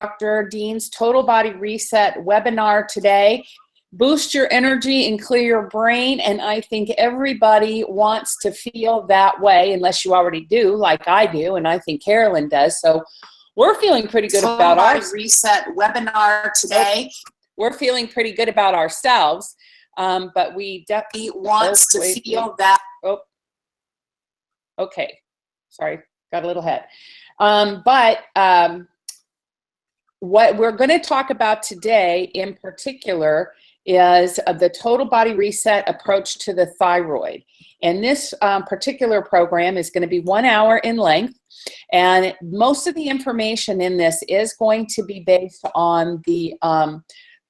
Dr. Dean's Total Body Reset webinar today. Boost your energy and clear your brain, and I think everybody wants to feel that way, unless you already do, like I do, and I think Carolyn does. So we're feeling pretty good about our reset webinar today. We're feeling pretty good about ourselves, but we definitely want to feel that. Oh, okay. Sorry, got a little head. What we're going to talk about today in particular is the Total Body Reset approach to the thyroid. And this particular program is going to be 1 hour in length. And most of the information in this is going to be based on the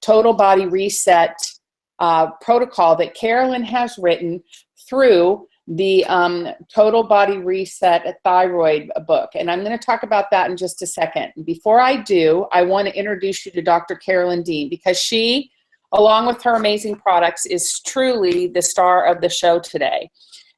Total Body Reset protocol that Carolyn has written through the Total Body Reset Thyroid book. And I'm going to talk about that in just a second. Before I do, I want to introduce you to Dr. Carolyn Dean, because she, along with her amazing products, is truly the star of the show today.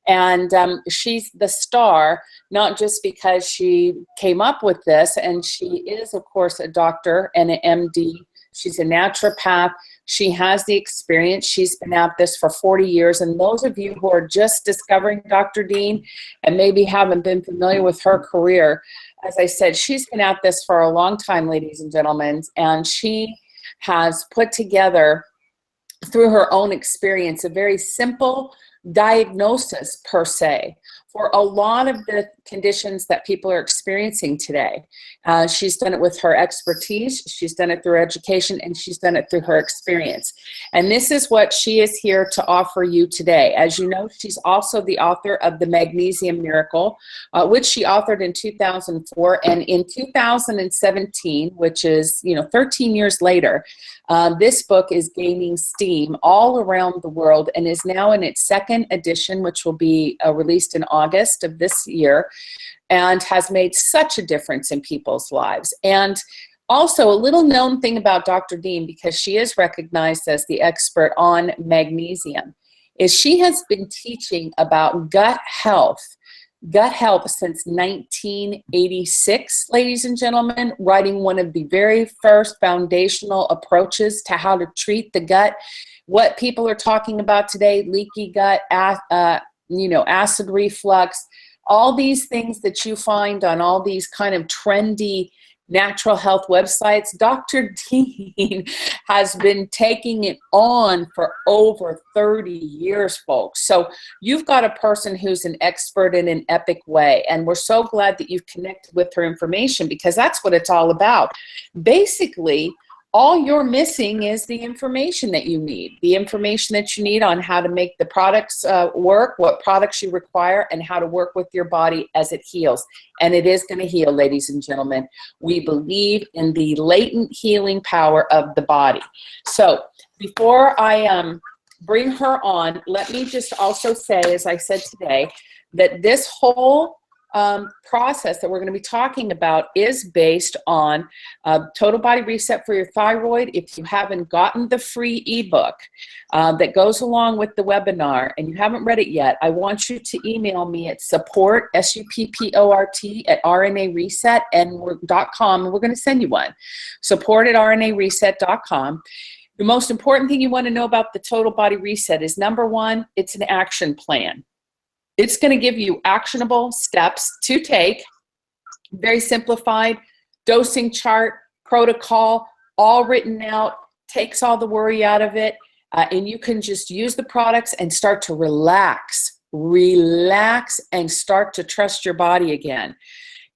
And she's the star, not just because she came up with this, and she is, of course, a doctor and an MD. She's a naturopath. She has the experience. She's been at this for 40 years. And those of you who are just discovering Dr. Dean and maybe haven't been familiar with her career, as I said, she's been at this for a long time, ladies and gentlemen, and she has put together, through her own experience, a very simple diagnosis, per se, for a lot of the conditions that people are experiencing today. She's done it with her expertise, she's done it through education, and she's done it through her experience. And this is what she is here to offer you today. As you know, she's also the author of The Magnesium Miracle, which she authored in 2004. And in 2017, which is 13 years later, this book is gaining steam all around the world and is now in its second edition, which will be released in August of this year, and has made such a difference in people's lives. And also, a little known thing about Dr. Dean, because she is recognized as the expert on magnesium, is she has been teaching about gut health since 1986, ladies and gentlemen, writing one of the very first foundational approaches to how to treat the gut. What people are talking about today, leaky gut, acid reflux, all these things that you find on all these kind of trendy natural health websites, Dr. Dean has been taking it on for over 30 years, folks. So you've got a person who's an expert in an epic way, and we're so glad that you've connected with her information, because that's what it's all about. Basically, all you're missing is the information that you need, on how to make the products work, what products you require, and how to work with your body as it heals. And it is going to heal, ladies and gentlemen. We believe in the latent healing power of the body. So before I bring her on, let me just also say, as I said today, that this whole process that we're going to be talking about is based on Total Body Reset for your thyroid. If you haven't gotten the free ebook that goes along with the webinar and you haven't read it yet, I want you to email me at support, SUPPORT, at rnareset.com, and we're going to send you one. Support at rnareset.com. The most important thing you want to know about the Total Body Reset is, number one, it's an action plan. It's going to give you actionable steps to take, very simplified, dosing chart, protocol, all written out, takes all the worry out of it, and you can just use the products and start to relax and start to trust your body again.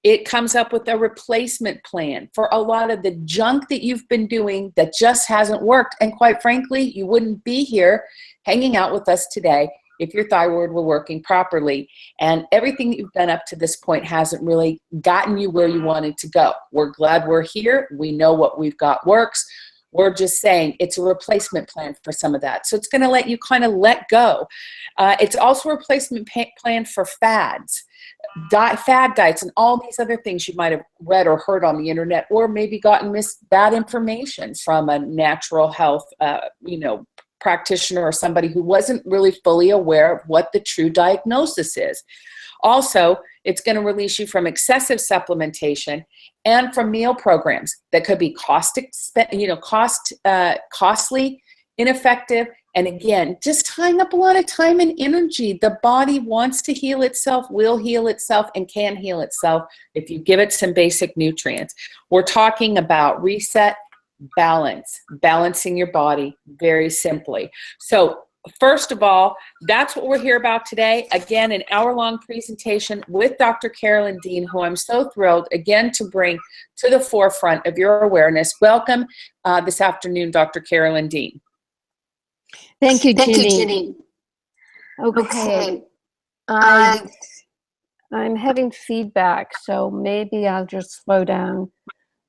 It comes up with a replacement plan for a lot of the junk that you've been doing that just hasn't worked. And quite frankly, you wouldn't be here hanging out with us today if your thyroid were working properly, and everything that you've done up to this point hasn't really gotten you where you wanted to go. We're glad we're here. We know what we've got works. We're just saying it's a replacement plan for some of that. So it's going to let you kind of let go. It's also a replacement plan for fads, fad diets, and all these other things you might have read or heard on the internet, or maybe gotten bad information from a natural health, practitioner or somebody who wasn't really fully aware of what the true diagnosis is. Also, It's going to release you from excessive supplementation and from meal programs that could be costly, ineffective, and again, just tying up a lot of time and energy. The body wants to heal itself, will heal itself, and can heal itself if you give it some basic nutrients. We're talking about reset, balance, balancing your body very simply. So first of all, that's what we're here about today. Again, an hour-long presentation with Dr. Carolyn Dean, who I'm so thrilled, again, to bring to the forefront of your awareness. Welcome this afternoon, Dr. Carolyn Dean. Thank you, Thank Ginney. you, Ginney. Okay. I'm having feedback, so maybe I'll just slow down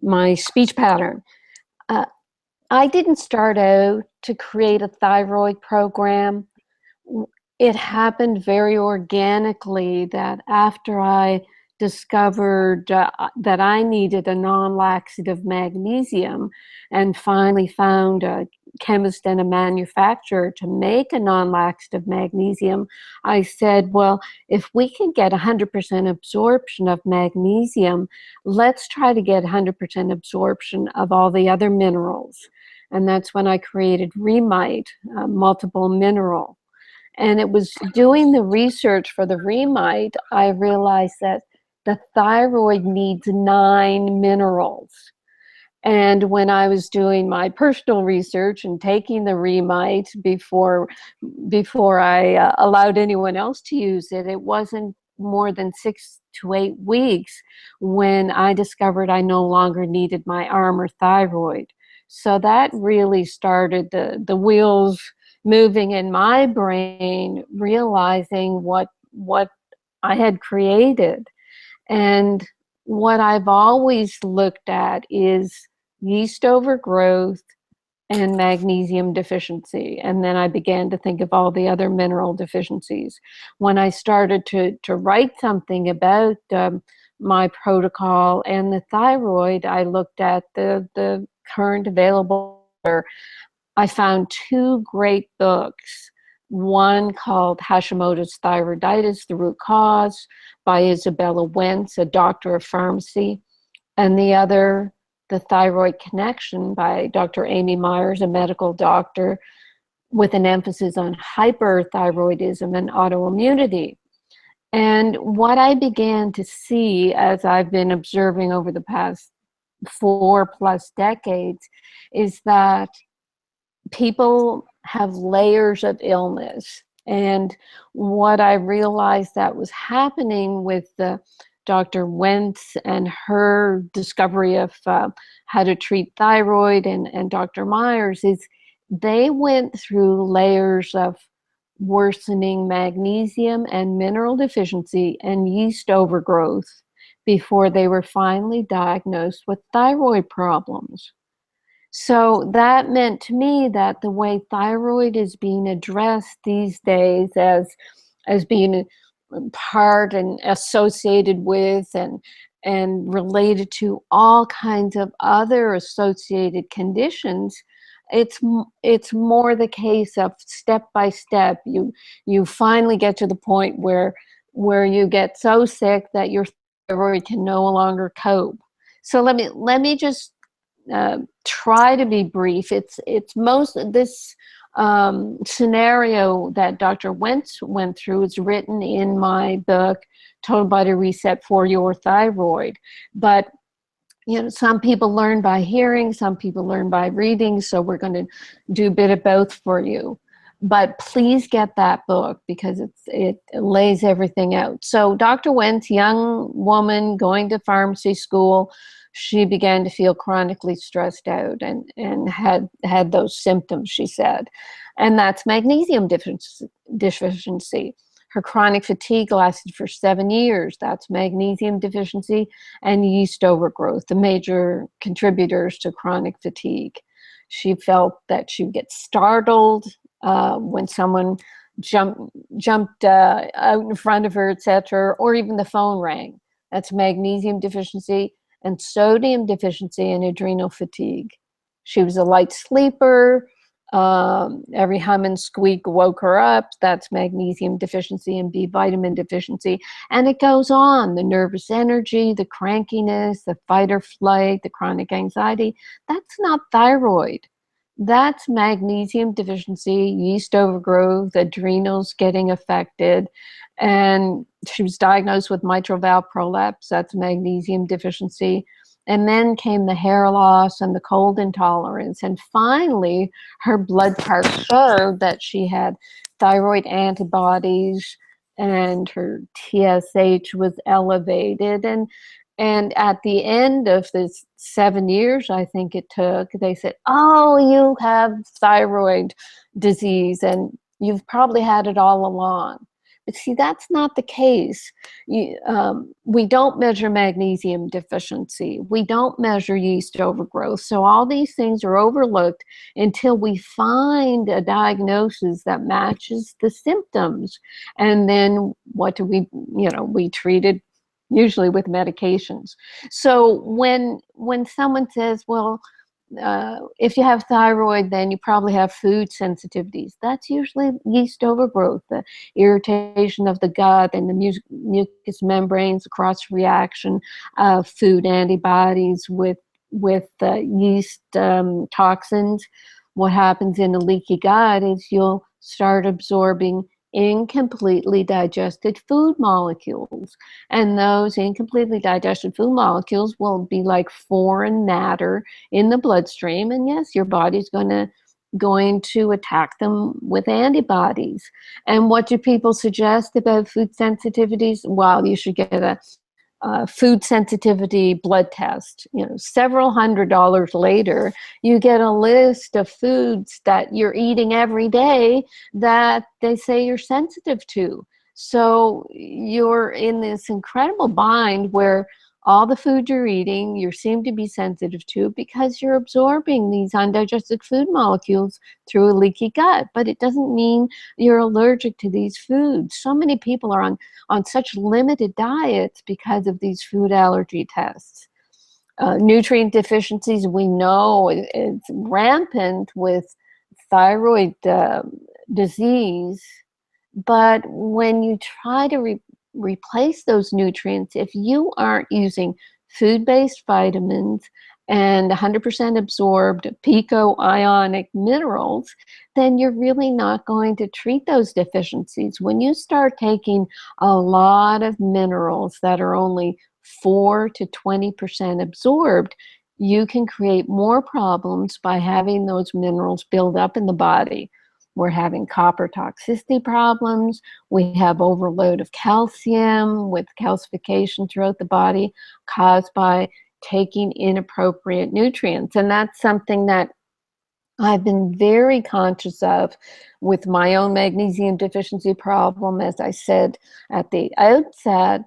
my speech pattern. I didn't start out to create a thyroid program. It happened very organically that after I discovered that I needed a non-laxative magnesium and finally found a chemist and a manufacturer to make a non-laxative magnesium, I said, well, if we can get 100% absorption of magnesium, let's try to get 100% absorption of all the other minerals. And that's when I created Remite, multiple mineral. And it was doing the research for the Remite, I realized that the thyroid needs 9 minerals. And when I was doing my personal research and taking the Remite before I allowed anyone else to use it, it wasn't more than 6 to 8 weeks when I discovered I no longer needed my Armour thyroid. So that really started the wheels moving in my brain, realizing what I had created. And what I've always looked at is yeast overgrowth and magnesium deficiency. And then I began to think of all the other mineral deficiencies. When I started to write something about my protocol and the thyroid, I looked at the current available. I found 2 great books. One called Hashimoto's Thyroiditis, The Root Cause by Isabella Wentz, a doctor of pharmacy, and the other, The Thyroid Connection by Dr. Amy Myers, a medical doctor with an emphasis on hyperthyroidism and autoimmunity. And what I began to see as I've been observing over the past 4+ decades is that people have layers of illness. And what I realized that was happening with Dr. Wentz and her discovery of how to treat thyroid and Dr. Myers is they went through layers of worsening magnesium and mineral deficiency and yeast overgrowth before they were finally diagnosed with thyroid problems. So that meant to me that the way thyroid is being addressed these days as being part and associated with and related to all kinds of other associated conditions, it's more the case of step by step. You finally get to the point where you get so sick that your thyroid can no longer cope. So let me just try to be brief. It's most this scenario that Dr. Wentz went through is written in my book, Total Body Reset for Your Thyroid. But some people learn by hearing, some people learn by reading, so we're going to do a bit of both for you. But please get that book because it lays everything out. So Dr. Wentz, young woman going to pharmacy school, she began to feel chronically stressed out and had those symptoms, she said. And that's magnesium deficiency. Her chronic fatigue lasted for 7 years. That's magnesium deficiency and yeast overgrowth, the major contributors to chronic fatigue. She felt that she would get startled when someone jumped out in front of her, etc., or even the phone rang. That's magnesium deficiency and sodium deficiency and adrenal fatigue. She was a light sleeper, Every hum and squeak woke her up. That's magnesium deficiency and B vitamin deficiency. And it goes on. The nervous energy, the crankiness, the fight or flight, the chronic anxiety. That's not thyroid. That's magnesium deficiency, yeast overgrowth, adrenals getting affected. And she was diagnosed with mitral valve prolapse. That's magnesium deficiency. And then came the hair loss and the cold intolerance. And finally, her blood test showed that she had thyroid antibodies and her TSH was elevated. And at the end of this 7 years, I think it took, they said, oh, you have thyroid disease and you've probably had it all along. But see, that's not the case. We don't measure magnesium deficiency. We don't measure yeast overgrowth. So all these things are overlooked until we find a diagnosis that matches the symptoms. And then what do we treat it usually with medications. So when someone says, well, if you have thyroid, then you probably have food sensitivities. That's usually yeast overgrowth, the irritation of the gut and the mucous membranes, cross reaction of food antibodies with yeast toxins. What happens in a leaky gut is you'll start absorbing incompletely digested food molecules. And those incompletely digested food molecules will be like foreign matter in the bloodstream. And yes, your body's going to attack them with antibodies. And what do people suggest about food sensitivities? Well, you should get a food sensitivity blood test. Several $100s later, you get a list of foods that you're eating every day that they say you're sensitive to. So you're in this incredible bind where all the food you're eating, you seem to be sensitive to because you're absorbing these undigested food molecules through a leaky gut. But it doesn't mean you're allergic to these foods. So many people are on such limited diets because of these food allergy tests. Nutrient deficiencies, we know it's rampant with thyroid disease. But when you try to replace those nutrients, if you aren't using food-based vitamins and 100% absorbed pico-ionic minerals, then you're really not going to treat those deficiencies. When you start taking a lot of minerals that are only 4 to 20% absorbed, you can create more problems by having those minerals build up in the body. We're having copper toxicity problems. We have overload of calcium with calcification throughout the body caused by taking inappropriate nutrients. And that's something that I've been very conscious of with my own magnesium deficiency problem. As I said at the outset,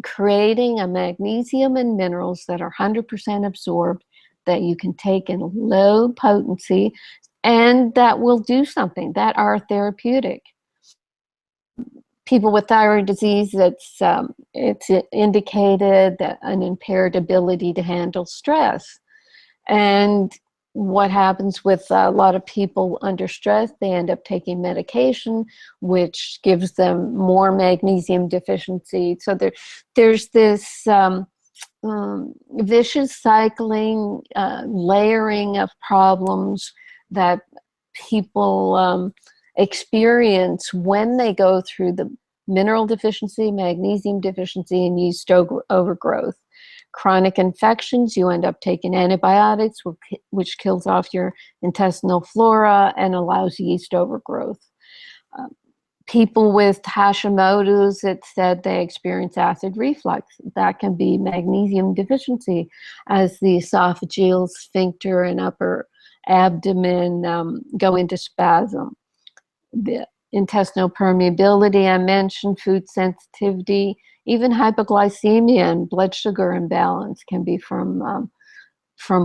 creating a magnesium and minerals that are 100% absorbed, that you can take in low potency, and that will do something, that are therapeutic. People with thyroid disease, it's indicated that an impaired ability to handle stress. And what happens with a lot of people under stress, they end up taking medication, which gives them more magnesium deficiency. So there's this vicious cycling, layering of problems that people experience when they go through the mineral deficiency, magnesium deficiency, and yeast overgrowth. Chronic infections, you end up taking antibiotics, which kills off your intestinal flora and allows yeast overgrowth. People with Hashimoto's, it said they experience acid reflux. That can be magnesium deficiency, as the esophageal sphincter and upper abdomen go into spasm. The intestinal permeability, I mentioned, food sensitivity, even hypoglycemia and blood sugar imbalance can be from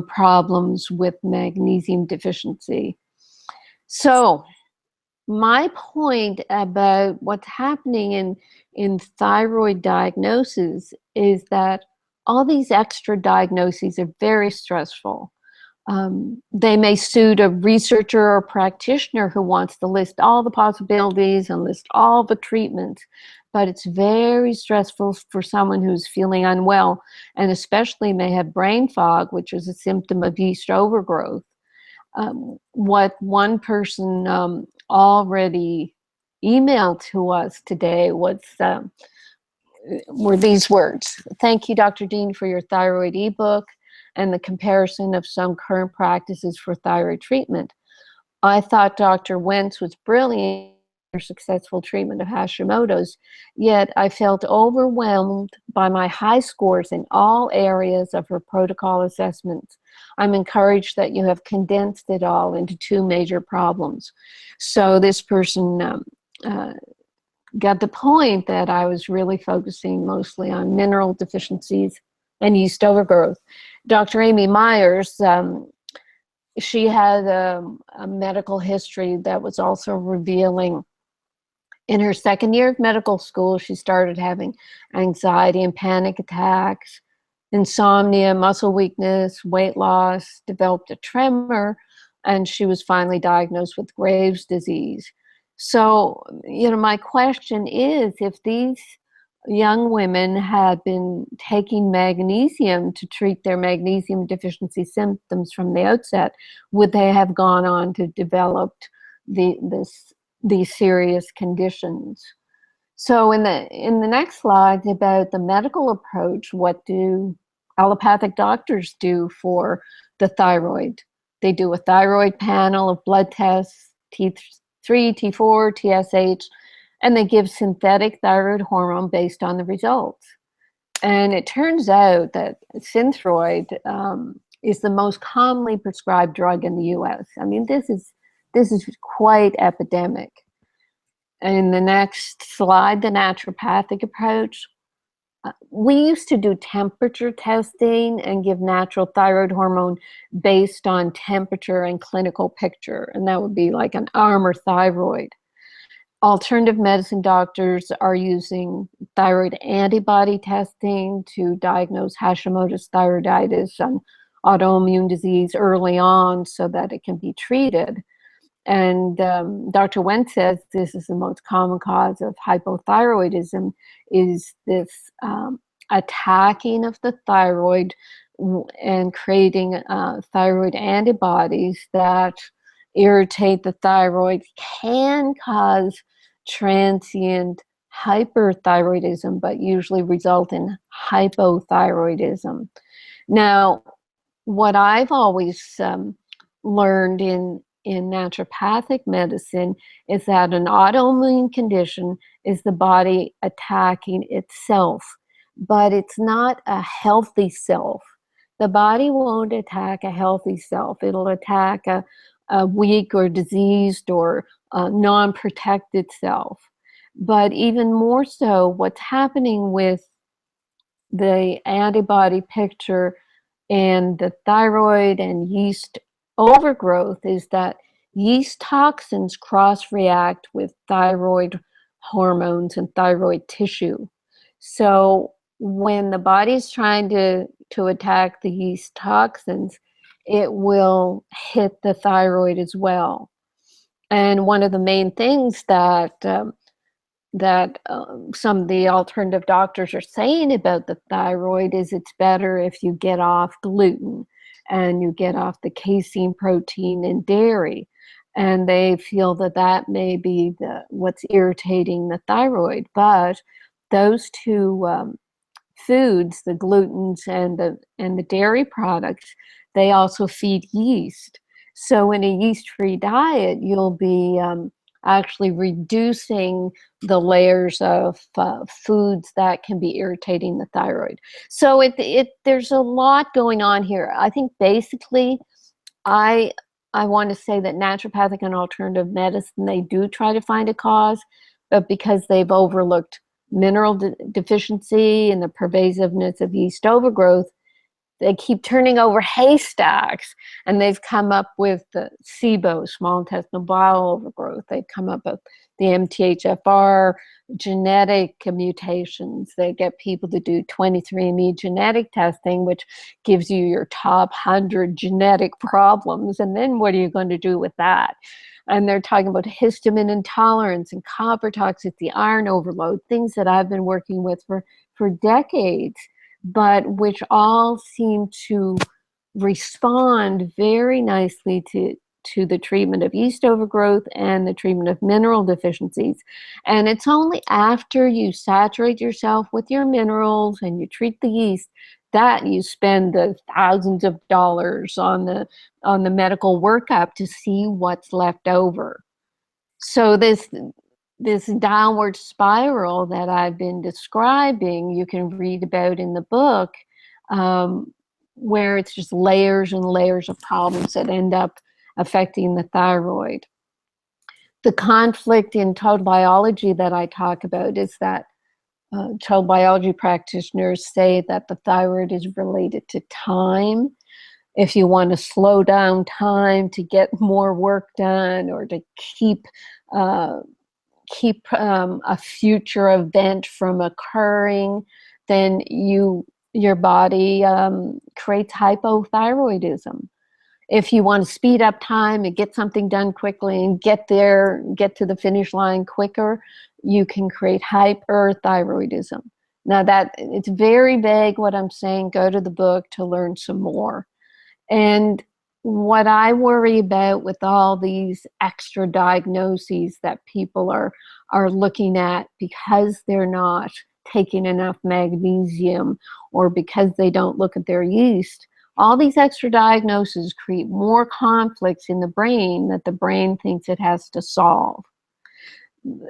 problems with magnesium deficiency. So my point about what's happening in thyroid diagnosis is that all these extra diagnoses are very stressful. They may suit a researcher or practitioner who wants to list all the possibilities and list all the treatments, but it's very stressful for someone who's feeling unwell and especially may have brain fog, which is a symptom of yeast overgrowth. What one person already emailed to us today were these words. Thank you, Dr. Dean, for your thyroid ebook and the comparison of some current practices for thyroid treatment. I thought Dr. Wentz was brilliant for successful treatment of Hashimoto's, yet I felt overwhelmed by my high scores in all areas of her protocol assessments. I'm encouraged that you have condensed it all into 2 major problems. So this person got the point that I was really focusing mostly on mineral deficiencies and yeast overgrowth. Dr. Amy Myers, she had a medical history that was also revealing. In her 2nd year of medical school, she started having anxiety and panic attacks, insomnia, muscle weakness, weight loss, developed a tremor, and she was finally diagnosed with Graves' disease. So, my question is, if these young women had been taking magnesium to treat their magnesium deficiency symptoms from the outset, would they have gone on to develop these serious conditions? So in the next slide about the medical approach, what do allopathic doctors do for the thyroid? They do a thyroid panel of blood tests, T3, T4, TSH, and they give synthetic thyroid hormone based on the results. And it turns out that Synthroid is the most commonly prescribed drug in the US. I mean, this is quite epidemic. In the next slide, the naturopathic approach. We used to do temperature testing and give natural thyroid hormone based on temperature and clinical picture, and that would be like an Armour thyroid. Alternative medicine doctors are using thyroid antibody testing to diagnose Hashimoto's thyroiditis and autoimmune disease early on so that it can be treated. And Dr. Wentz says this is the most common cause of hypothyroidism, is this attacking of the thyroid and creating thyroid antibodies that irritate the thyroid, can cause transient hyperthyroidism, but usually result in hypothyroidism. Now, what I've always learned in naturopathic medicine is that an autoimmune condition is the body attacking itself, but it's not a healthy self. The body won't attack a healthy self. It'll attack a weak or diseased or non-protected self. But even more so, what's happening with the antibody picture and the thyroid and yeast overgrowth is that yeast toxins cross-react with thyroid hormones and thyroid tissue. So when the body's trying to attack the yeast toxins, it will hit the thyroid as well. And one of the main things that some of the alternative doctors are saying about the thyroid is it's better if you get off gluten and you get off the casein protein in dairy. And they feel that that may be what's irritating the thyroid. But those 2 foods, the glutens and the dairy products, they also feed yeast. So in a yeast-free diet, you'll be actually reducing the layers of foods that can be irritating the thyroid. So there's a lot going on here. I think basically, I want to say that naturopathic and alternative medicine, they do try to find a cause, but because they've overlooked mineral deficiency and the pervasiveness of yeast overgrowth, they keep turning over haystacks, and they've come up with the SIBO, small intestinal bowel overgrowth. They've come up with the MTHFR genetic mutations. They get people to do 23andMe genetic testing, which gives you your top 100 genetic problems. And then what are you going to do with that? And they're talking about histamine intolerance and copper toxicity, iron overload, things that I've been working with for decades, but which all seem to respond very nicely to the treatment of yeast overgrowth and the treatment of mineral deficiencies. And it's only after you saturate yourself with your minerals and you treat the yeast that you spend the thousands of dollars on the medical workup to see what's left over. So this downward spiral that I've been describing, you can read about in the book, where it's just layers and layers of problems that end up affecting the thyroid. The conflict in total biology that I talk about is that total biology practitioners say that the thyroid is related to time. If you want to slow down time to get more work done, or to keep a future event from occurring, then your body creates hypothyroidism. If you want to speed up time and get something done quickly and get to the finish line quicker, you can create hyperthyroidism. Now that it's very vague what I'm saying, go to the book to learn some more. And what I worry about with all these extra diagnoses that people are looking at because they're not taking enough magnesium, or because they don't look at their yeast, all these extra diagnoses create more conflicts in the brain that the brain thinks it has to solve.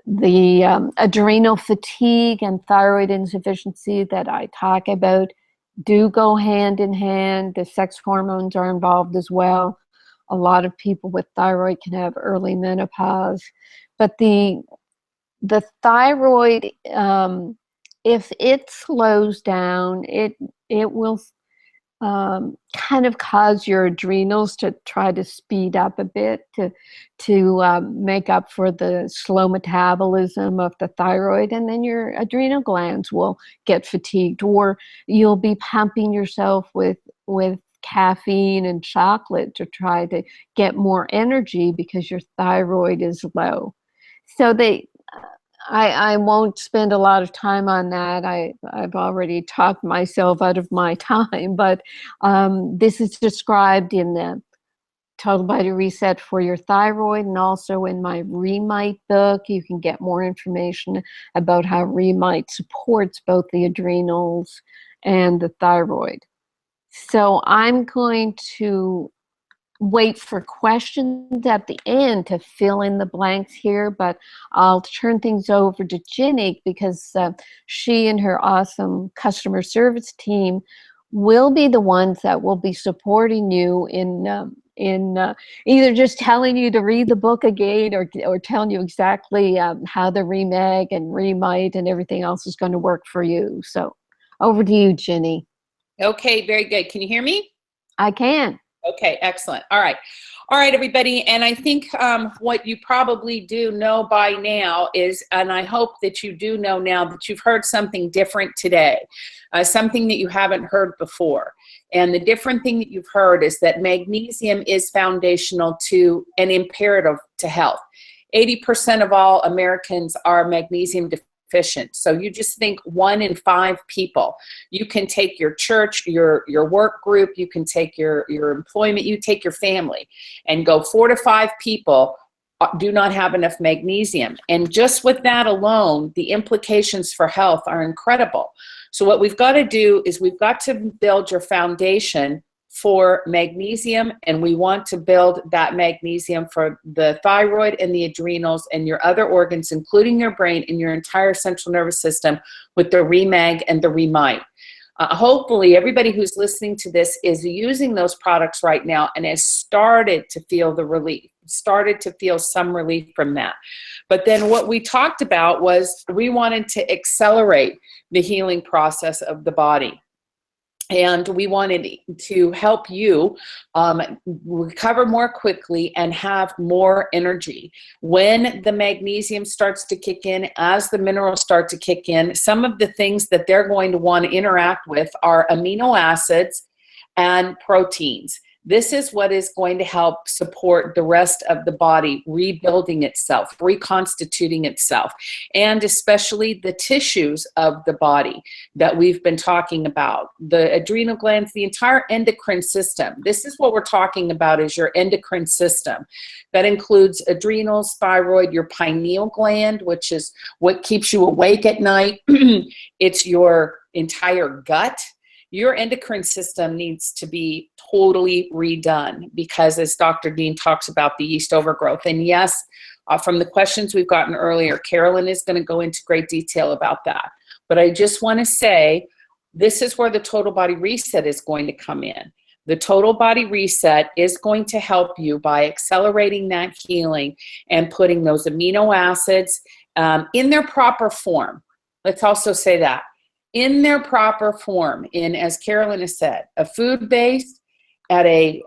The adrenal fatigue and thyroid insufficiency that I talk about do go hand in hand. The sex hormones are involved as well. A lot of people with thyroid can have early menopause. But the thyroid, if it slows down, it will kind of cause your adrenals to try to speed up a bit to make up for the slow metabolism of the thyroid, and then your adrenal glands will get fatigued, or you'll be pumping yourself with caffeine and chocolate to try to get more energy because your thyroid is low. So I won't spend a lot of time on that. I've already talked myself out of my time, but this is described in the Total Body Reset for your thyroid, and also in my Remite book. You can get more information about how Remite supports both the adrenals and the thyroid. So I'm going to wait for questions at the end to fill in the blanks here, but I'll turn things over to Ginney because she and her awesome customer service team will be the ones that will be supporting you in either just telling you to read the book again, or telling you exactly how the Remag and Remite and everything else is going to work for you. So over to you, Ginney. Okay, very good. Can you hear me? I can. Okay, excellent. All right, everybody. And I think what you probably do know by now is, and I hope that you do know now, that you've heard something different today, something that you haven't heard before. And the different thing that you've heard is that magnesium is foundational to and imperative to health. 80% of all Americans are magnesium deficient. So you just think 1 in 5 people. You can take your church, your work group, you can take your employment, you take your family, and go 4 to 5 people do not have enough magnesium. And just with that alone, the implications for health are incredible. So what we've got to do is we've got to build your foundation for magnesium, and we want to build that magnesium for the thyroid and the adrenals and your other organs, including your brain and your entire central nervous system, with the Remag and the Remite. Hopefully everybody who's listening to this is using those products right now and has started to feel the relief, started to feel some relief from that. But then what we talked about was we wanted to accelerate the healing process of the body. And we wanted to help you recover more quickly and have more energy. When the magnesium starts to kick in, as the minerals start to kick in, some of the things that they're going to want to interact with are amino acids and proteins. This is what is going to help support the rest of the body rebuilding itself, reconstituting itself, and especially the tissues of the body that we've been talking about, the adrenal glands, the entire endocrine system. This is what we're talking about, is your endocrine system. That includes adrenals, thyroid, your pineal gland, which is what keeps you awake at night. It's your entire gut. Your endocrine system needs to be totally redone because, as Dr. Dean talks about, the yeast overgrowth. And yes, from the questions we've gotten earlier, Carolyn is going to go into great detail about that. But I just want to say, this is where the Total Body Reset is going to come in. The Total Body Reset is going to help you by accelerating that healing and putting those amino acids in their proper form. Let's also say that. In their proper form, in, as Carolyn has said, a food base, at a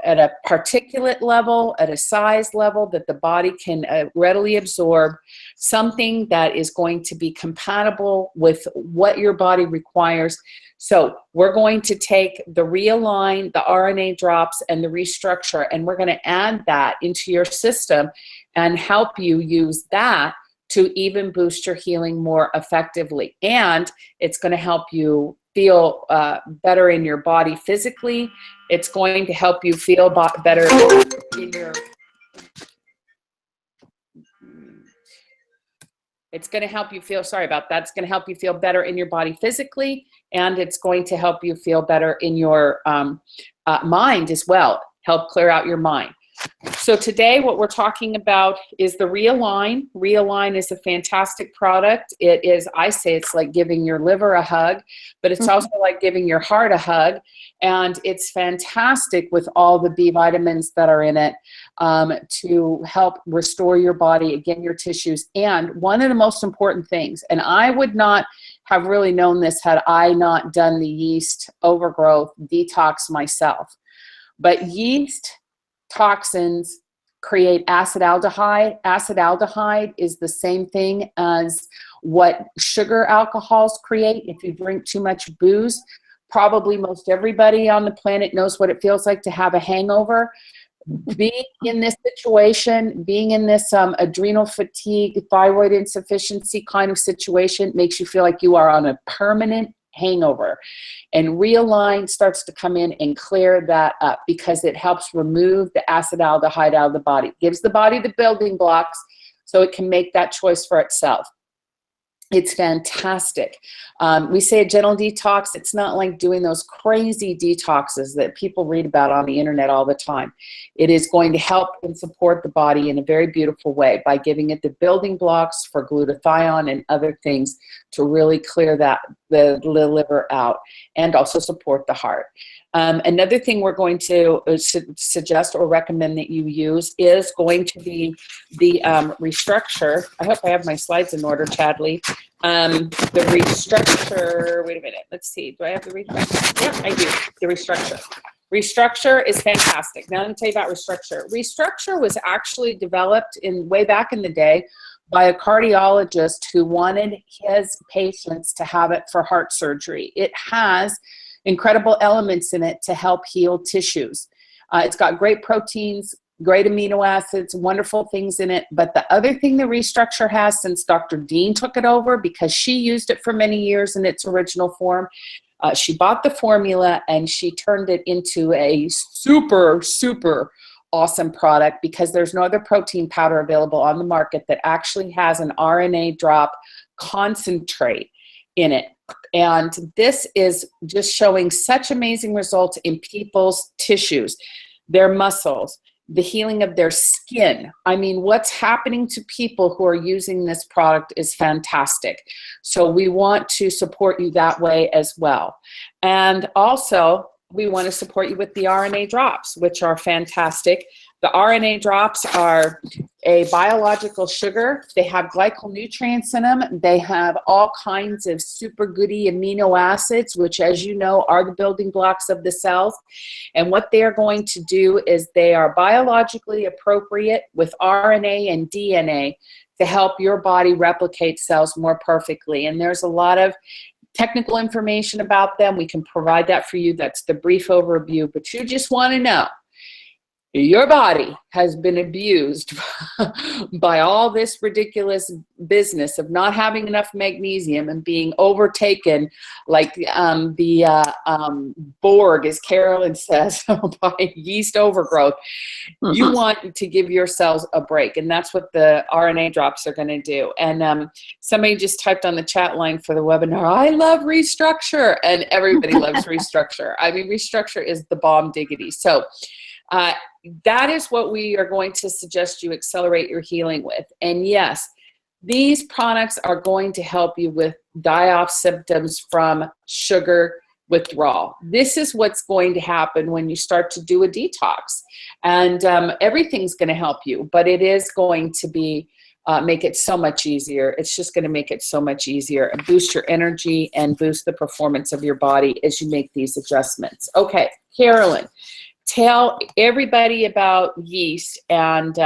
particulate level, at a size level that the body can readily absorb, something that is going to be compatible with what your body requires. So we're going to take the Realign, the RNA drops, and the Restructure, and we're going to add that into your system and help you use that to even boost your healing more effectively. And it's going to help you feel better in your body physically. It's going to help you feel better in your... It's going to help you feel, sorry about that, it's going to help you feel better in your body physically, and it's going to help you feel better in your mind as well, help clear out your mind. So today what we're talking about is the Realign. Realign is a fantastic product. It is, I say it's like giving your liver a hug, but it's also like giving your heart a hug. And it's fantastic with all the B vitamins that are in it to help restore your body, again, your tissues. And one of the most important things, and I would not have really known this had I not done the yeast overgrowth detox myself, but yeast toxins create acetaldehyde. Acetaldehyde is the same thing as what sugar alcohols create. If you drink too much booze, probably most everybody on the planet knows what it feels like to have a hangover. Being in this situation, being in this adrenal fatigue, thyroid insufficiency kind of situation makes you feel like you are on a permanent hangover. And Realign starts to come in and clear that up because it helps remove the acetaldehyde out of the body. It gives the body the building blocks so it can make that choice for itself. It's fantastic. We say a gentle detox. It's not like doing those crazy detoxes that people read about on the internet all the time. It is going to help and support the body in a very beautiful way by giving it the building blocks for glutathione and other things to really clear that the liver out and also support the heart. Another thing we're going to suggest or recommend that you use is going to be the Restructure. I hope I have my slides in order, Chadley. The Restructure, wait a minute, let's see. Do I have the Restructure? Yep, I do, the Restructure. Restructure is fantastic. Now I'm going to tell you about Restructure. Restructure was actually developed way back in the day by a cardiologist who wanted his patients to have it for heart surgery. It has incredible elements in it to help heal tissues. It's got great proteins, great amino acids, wonderful things in it. But the other thing the Restructure has, since Dr. Dean took it over, because she used it for many years in its original form, she bought the formula and she turned it into a super, super awesome product because there's no other protein powder available on the market that actually has an RNA drop concentrate in it. And this is just showing such amazing results in people's tissues, their muscles, the healing of their skin. I mean, what's happening to people who are using this product is fantastic. So we want to support you that way as well. And also, we want to support you with the RNA drops, which are fantastic. The RNA drops are a biological sugar. They have glyconutrients in them. They have all kinds of super goody amino acids, which, as you know, are the building blocks of the cells. And what they are going to do is they are biologically appropriate with RNA and DNA to help your body replicate cells more perfectly. And there's a lot of technical information about them. We can provide that for you. That's the brief overview. But you just want to know your body has been abused by all this ridiculous business of not having enough magnesium and being overtaken like the Borg, as Carolyn says, by yeast overgrowth. You want to give your cells a break, and that's what the RNA drops are going to do. And somebody just typed on the chat line for the webinar, I love Restructure, and everybody loves Restructure. I mean, Restructure is the bomb diggity. So that is what we are going to suggest you accelerate your healing with. And yes, these products are going to help you with die-off symptoms from sugar withdrawal. This is what's going to happen when you start to do a detox. And everything's going to help you, but it is going to be make it so much easier. It's just going to make it so much easier and boost your energy and boost the performance of your body as you make these adjustments. Okay, Carolyn, tell everybody about yeast and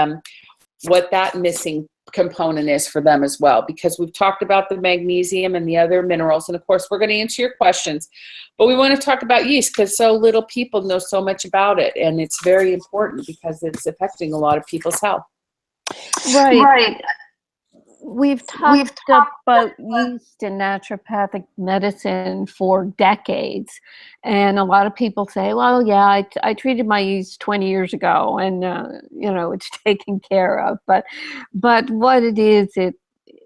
what that missing component is for them as well, because we've talked about the magnesium and the other minerals, and of course we're going to answer your questions, but we want to talk about yeast because so little people know so much about it, and it's very important because it's affecting a lot of people's health. Right. We've talked about yeast in naturopathic medicine for decades, and a lot of people say, well, yeah, I treated my yeast 20 years ago, and you know, it's taken care of. But what it is,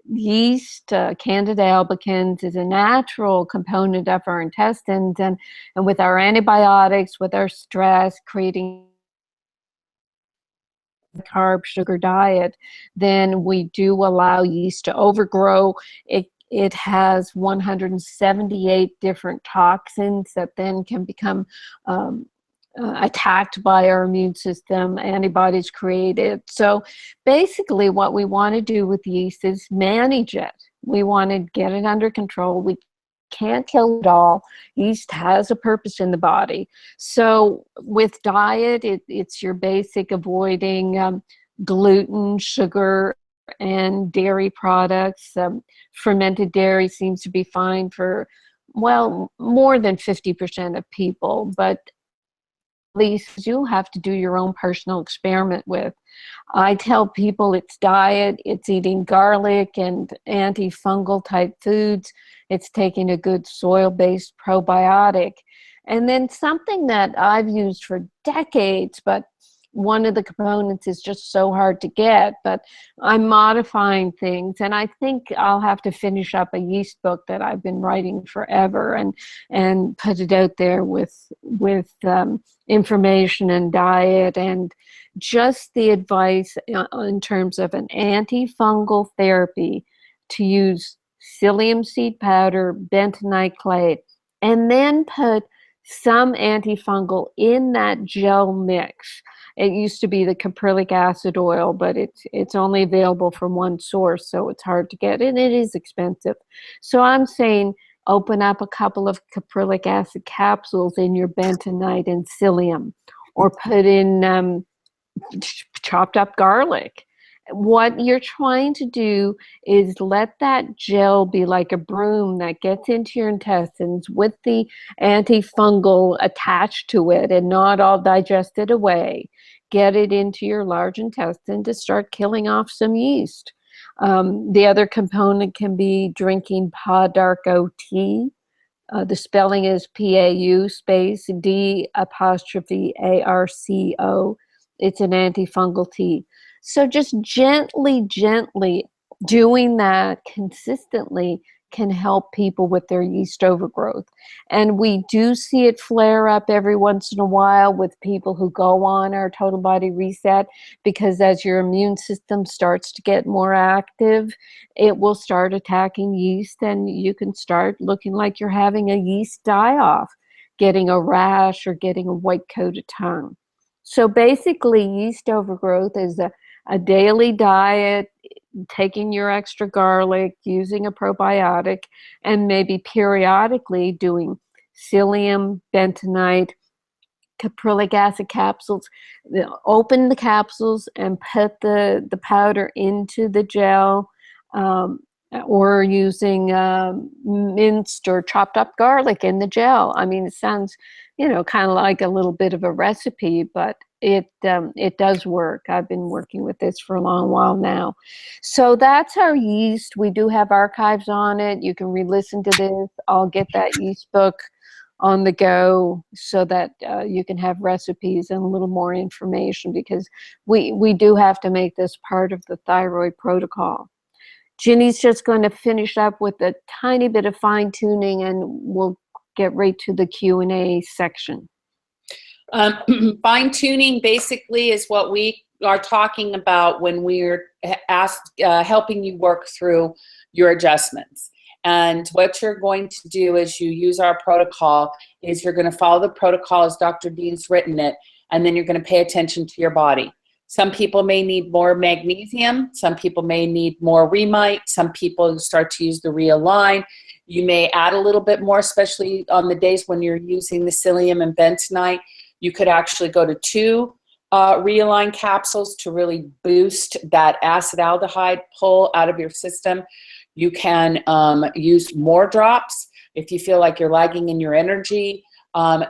yeast, Candida albicans, is a natural component of our intestines, and with our antibiotics, with our stress, creating carb sugar diet, then we do allow yeast to overgrow. It has 178 different toxins that then can become attacked by our immune system, antibodies created. So basically what we want to do with yeast is manage it. We want to get it under control. We can't kill it all. Yeast has a purpose in the body. So with diet, it's your basic avoiding gluten, sugar, and dairy products. Fermented dairy seems to be fine for, well, more than 50% of people, but at least you'll have to do your own personal experiment with. I tell people it's diet, it's eating garlic and antifungal type foods, it's taking a good soil-based probiotic. And then something that I've used for decades, but one of the components is just so hard to get, but I'm modifying things, and I think I'll have to finish up a yeast book that I've been writing forever and put it out there with information and diet and just the advice in terms of an antifungal therapy to use psyllium seed powder, bentonite clay, and then put some antifungal in that gel mix. It used to be the caprylic acid oil, but it's only available from one source, so it's hard to get, and it is expensive. So I'm saying open up a couple of caprylic acid capsules in your bentonite and psyllium, or put in chopped up garlic. What you're trying to do is let that gel be like a broom that gets into your intestines with the antifungal attached to it and not all digested away. Get it into your large intestine to start killing off some yeast. The other component can be drinking Pau-Darco tea. The spelling is PAU space D''ARCO. It's an antifungal tea. So just gently doing that consistently can help people with their yeast overgrowth. And we do see it flare up every once in a while with people who go on our Total Body Reset, because as your immune system starts to get more active, it will start attacking yeast, and you can start looking like you're having a yeast die-off. getting a rash or getting a white-coated tongue. So basically, yeast overgrowth is a daily diet, taking your extra garlic, using a probiotic, and maybe periodically doing psyllium, bentonite, caprylic acid capsules. Open the capsules and put the powder into the gel, or using minced or chopped up garlic in the gel. I mean, it sounds, kind of like a little bit of a recipe, but it does work. I've been working with this for a long while now. So that's our yeast. We do have archives on it. You can re-listen to this. I'll get that yeast book on the go so that you can have recipes and a little more information, because we do have to make this part of the thyroid protocol. Ginney's just going to finish up with a tiny bit of fine tuning, and we'll get right to the Q&A section. Fine tuning basically is what we are talking about when we're helping you work through your adjustments. And what you're going to do as you use our protocol is you're going to follow the protocol as Dr. Dean's written it, and then you're going to pay attention to your body. Some people may need more magnesium. Some people may need more Remite. Some people start to use the Realign. You may add a little bit more, especially on the days when you're using the psyllium and bentonite. You could actually go to 2 Realign capsules to really boost that acetaldehyde pull out of your system. You can use more drops if you feel like you're lagging in your energy.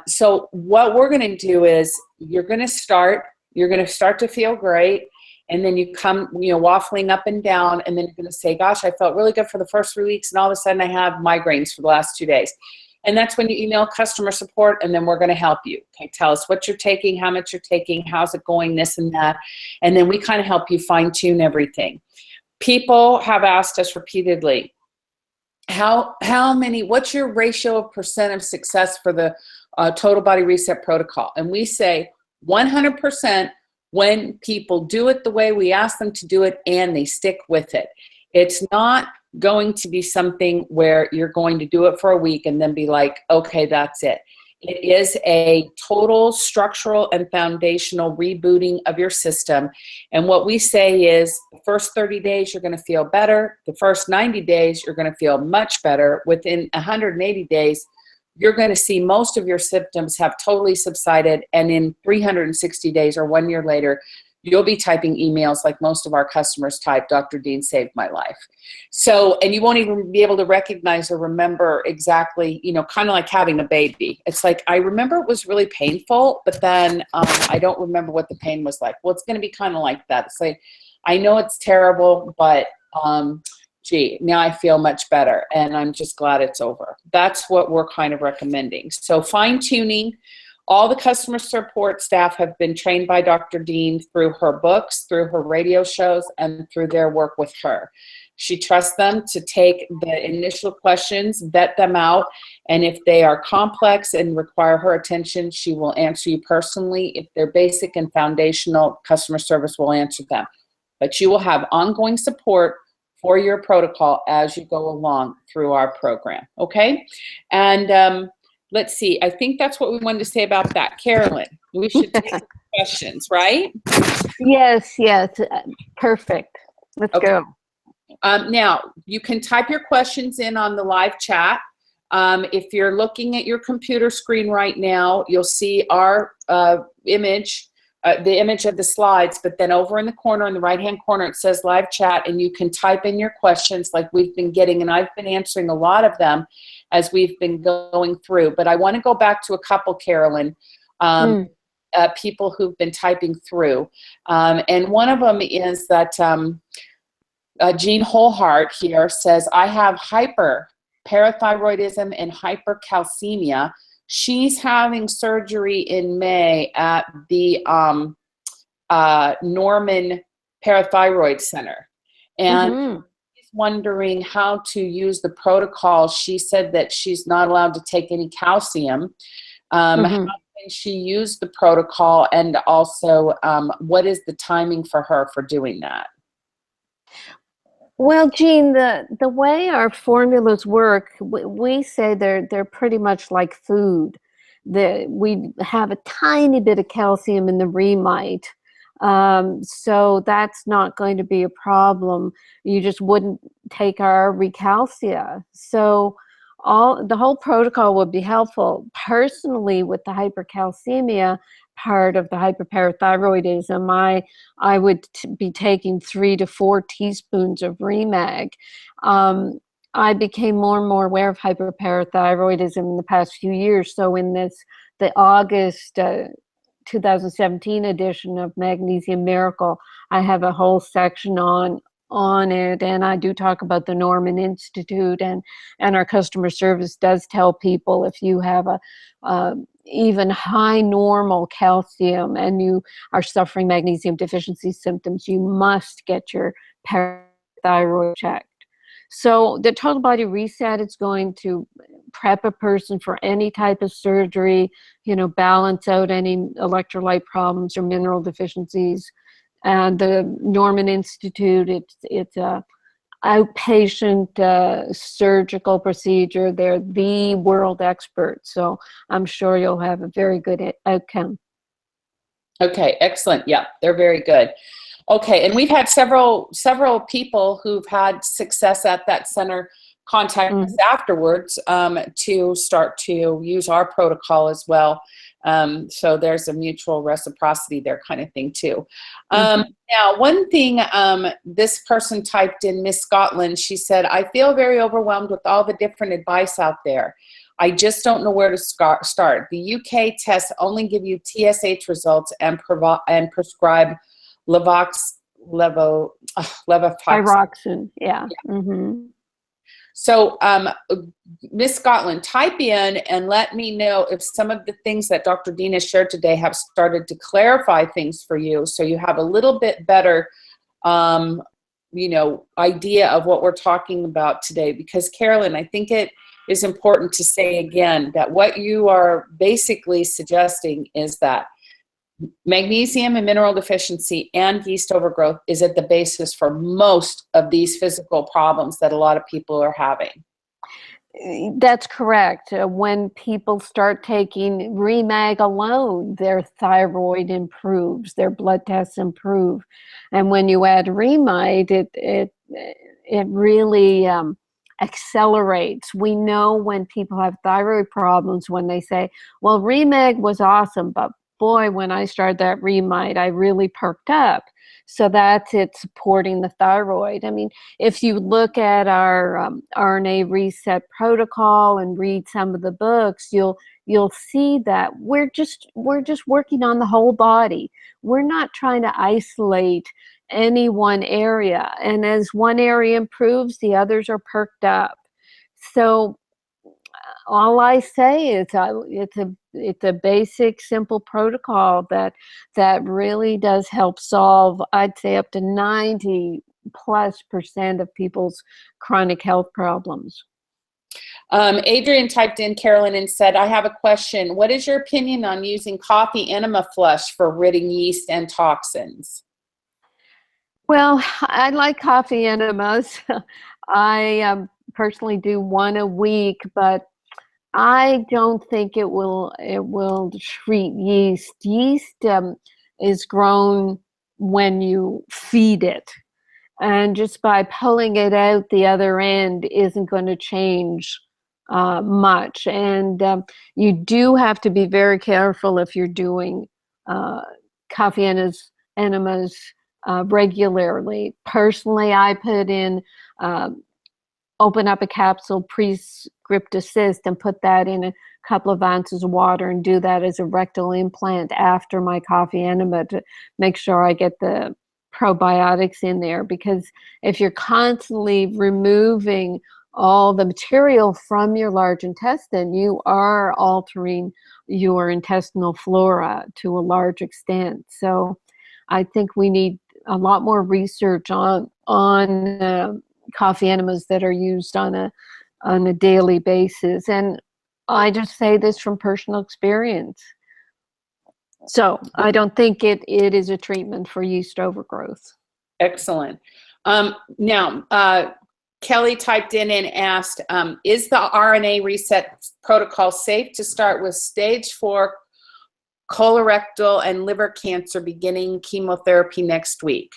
So what we're going to do is you're going to start to feel great, and then you come, waffling up and down, and then you're going to say, gosh, I felt really good for the first 3 weeks, and all of a sudden I have migraines for the last 2 days. And that's when you email customer support, and then we're going to help you. Okay, tell us what you're taking, how much you're taking, how's it going, this and that. And then we kind of help you fine tune everything. People have asked us repeatedly, what's your ratio of % of success for the Total Body Reset protocol? And we say 100% when people do it the way we ask them to do it and they stick with it. It's not going to be something where you're going to do it for a week and then be like, okay, that's it. It is a total structural and foundational rebooting of your system. And what we say is the first 30 days, you're going to feel better. The first 90 days, you're going to feel much better. Within 180 days, you're going to see most of your symptoms have totally subsided. And in 360 days or 1 year later, you'll be typing emails like most of our customers type, Dr. Dean saved my life. So, and you won't even be able to recognize or remember exactly, kind of like having a baby. It's like, I remember it was really painful, but then I don't remember what the pain was like. Well, it's going to be kind of like that. It's like, I know it's terrible, but gee, now I feel much better, and I'm just glad it's over. That's what we're kind of recommending. So fine tuning. All the customer support staff have been trained by Dr. Dean through her books, through her radio shows, and through their work with her. She trusts them to take the initial questions, vet them out, and if they are complex and require her attention, she will answer you personally. If they're basic and foundational, customer service will answer them. But you will have ongoing support for your protocol as you go along through our program, okay? And let's see, I think that's what we wanted to say about that. Carolyn, we should take questions, right? Yes, perfect. Let's go. Now, you can type your questions in on the live chat. If you're looking at your computer screen right now, you'll see our image, the image of the slides, but then over in the corner, in the right-hand corner, it says live chat, and you can type in your questions like we've been getting, and I've been answering a lot of them as we've been going through. But I want to go back to a couple, Carolyn, people who've been typing through. And one of them is that Jean Wholeheart here says, I have hyperparathyroidism and hypercalcemia. She's having surgery in May at the Norman Parathyroid Center. And she's wondering how to use the protocol. She said that she's not allowed to take any calcium. How can she use the protocol? And also, what is the timing for her for doing that? Well, Jean, the way our formulas work, we say they're pretty much like food. we have a tiny bit of calcium in the remite. So that's not going to be a problem. You just wouldn't take our Recalcia. So the whole protocol would be helpful. Personally, with the hypercalcemia part of the hyperparathyroidism, I would be taking 3 to 4 teaspoons of Remag. I became more and more aware of hyperparathyroidism in the past few years. So in the August 2017 edition of Magnesium Miracle, I have a whole section on it, and I do talk about the Norman Institute, and our customer service does tell people if you have a even high normal calcium and you are suffering magnesium deficiency symptoms, you must get your parathyroid checked. So the Total Body Reset is going to prep a person for any type of surgery, balance out any electrolyte problems or mineral deficiencies. And the Norman Institute, it's a outpatient surgical procedure. They're the world experts, so I'm sure you'll have a very good outcome. Okay, excellent. Yeah, they're very good. Okay, and we've had several people who've had success at that center contact us afterwards to start to use our protocol as well. So there's a mutual reciprocity there kind of thing too. Now, one thing this person typed in, Miss Scotland, she said, I feel very overwhelmed with all the different advice out there. I just don't know where to start. The UK tests only give you TSH results and prescribe levothyroxine. Thyroxine, yeah. So, Miss Scotland, type in and let me know if some of the things that Dr. Dean has shared today have started to clarify things for you, so you have a little bit better, idea of what we're talking about today. Because, Carolyn, I think it is important to say again that what you are basically suggesting is that magnesium and mineral deficiency and yeast overgrowth is at the basis for most of these physical problems that a lot of people are having. That's correct. When people start taking Remag alone, their thyroid improves, their blood tests improve. And when you add Remite, it really accelerates. We know when people have thyroid problems when they say, well, Remag was awesome, but boy, when I started that Remite, I really perked up. So that's it supporting the thyroid. I mean, if you look at our RNA reset protocol and read some of the books, you'll see that we're just working on the whole body. We're not trying to isolate any one area. And as one area improves, the others are perked up. So all I say is it's a basic, simple protocol that really does help solve, I'd say, up to 90+% of people's chronic health problems. Adrian typed in, Carolyn, and said, I have a question. What is your opinion on using coffee enema flush for ridding yeast and toxins? Well, I like coffee enemas. I personally do one a week, but I don't think it will treat yeast. Yeast is grown when you feed it, and just by pulling it out the other end isn't going to change much. And you do have to be very careful if you're doing coffee enemas regularly. Personally, I put in open up a capsule Prescript Assist and put that in a couple of ounces of water and do that as a rectal implant after my coffee enema to make sure I get the probiotics in there. Because if you're constantly removing all the material from your large intestine, you are altering your intestinal flora to a large extent. So I think we need a lot more research on coffee enemas that are used on a daily basis. And I just say this from personal experience. So I don't think it is a treatment for yeast overgrowth. Excellent. Now, Kelly typed in and asked, is the RNA reset protocol safe to start with stage 4 colorectal and liver cancer beginning chemotherapy next week?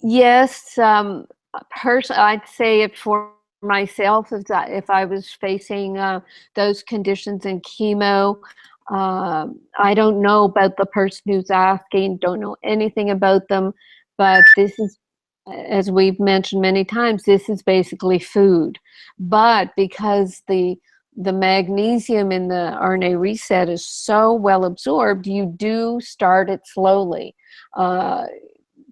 Yes, I'd say it for myself if I was facing those conditions in chemo. I don't know about the person who's asking, don't know anything about them, but this is, as we've mentioned many times, this is basically food. But because the magnesium in the RNA reset is so well absorbed, you do start it slowly.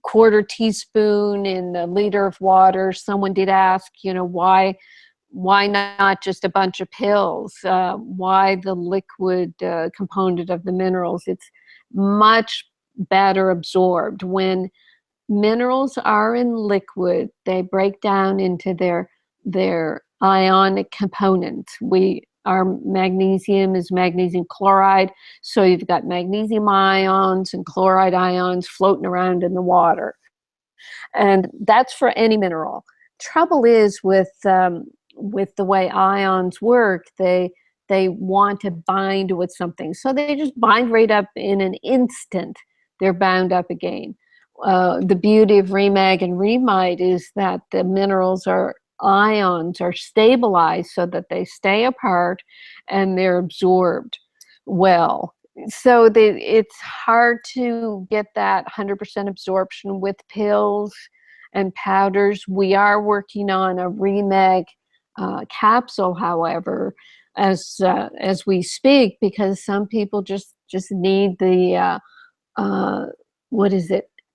Quarter teaspoon in a liter of water. Someone did ask, why not just a bunch of pills? Why the liquid component of the minerals? It's much better absorbed. When minerals are in liquid, they break down into their ionic components. Our magnesium is magnesium chloride, so you've got magnesium ions and chloride ions floating around in the water. And that's for any mineral. Trouble is with the way ions work, they want to bind with something. So they just bind right up in an instant. They're bound up again. The beauty of Remag and Remite is that the ions are stabilized so that they stay apart and they're absorbed well. So it's hard to get that 100% absorption with pills and powders. We are working on a Remag capsule, however, as we speak, because some people just need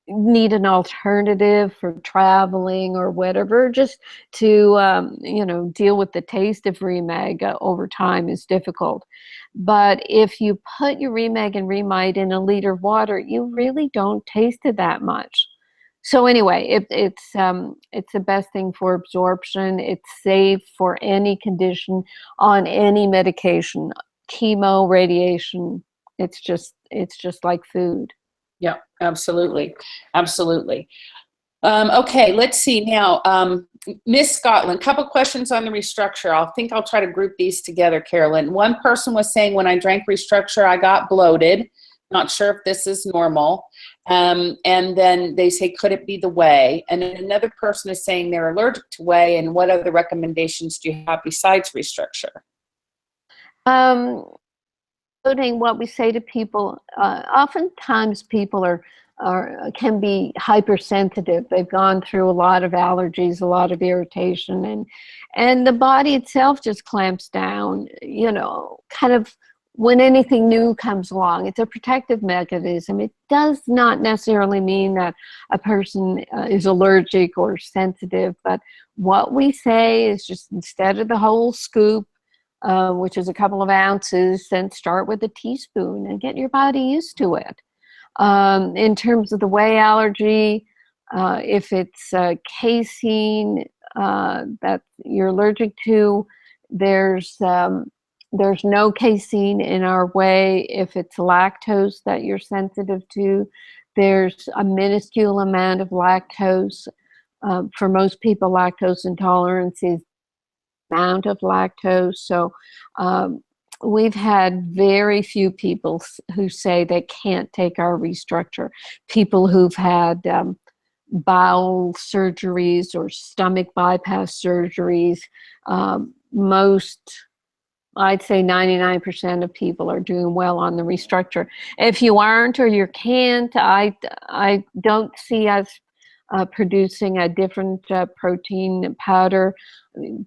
need an alternative for traveling or whatever, just to deal with the taste of Remag over time is difficult. But if you put your Remag and Remite in a liter of water, you really don't taste it that much. So anyway, it's the best thing for absorption. It's safe for any condition, on any medication, chemo, radiation. It's just like food. Yeah, absolutely. Absolutely. Okay, let's see now. Miss Scotland, couple questions on the Restructure. I'll try to group these together, Carolyn. One person was saying, when I drank Restructure, I got bloated. Not sure if this is normal. And then they say, could it be the whey? And then another person is saying they're allergic to whey, and what other recommendations do you have besides Restructure? What we say to people, oftentimes people can be hypersensitive. They've gone through a lot of allergies, a lot of irritation, and the body itself just clamps down, kind of when anything new comes along. It's a protective mechanism. It does not necessarily mean that a person is allergic or sensitive, but what we say is just, instead of the whole scoop, which is a couple of ounces, then start with a teaspoon and get your body used to it. In terms of the whey allergy, if it's casein that you're allergic to, there's no casein in our whey. If it's lactose that you're sensitive to, there's a minuscule amount of lactose. For most people, lactose intolerance is amount of lactose. So we've had very few people who say they can't take our Restructure. People who've had bowel surgeries or stomach bypass surgeries. I'd say 99% of people are doing well on the Restructure. If you aren't or you can't, I don't see us producing a different protein powder.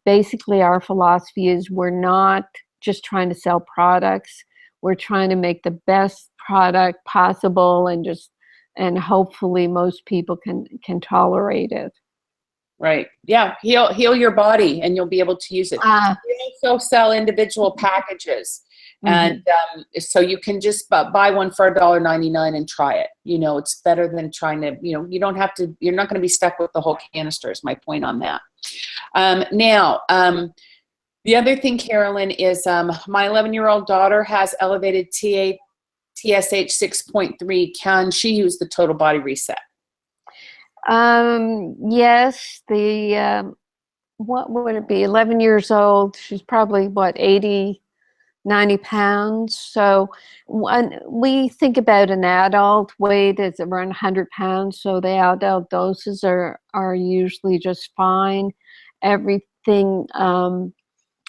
Basically, our philosophy is we're not just trying to sell products. We're trying to make the best product possible, and hopefully most people can tolerate it. Right. Yeah. Heal your body, and you'll be able to use it. We also sell individual packages. And so you can just buy one for $1.99 and try it. It's better than trying to, you don't have to, you're not going to be stuck with the whole canister is my point on that. Now, the other thing, Carolyn, is my 11-year-old daughter has elevated TSH 6.3. Can she use the Total Body Reset? Yes, what would it be? 11 years old. She's probably what, 80, 90 pounds. So when we think about an adult weight is around 100 pounds. So the adult doses are usually just fine. Everything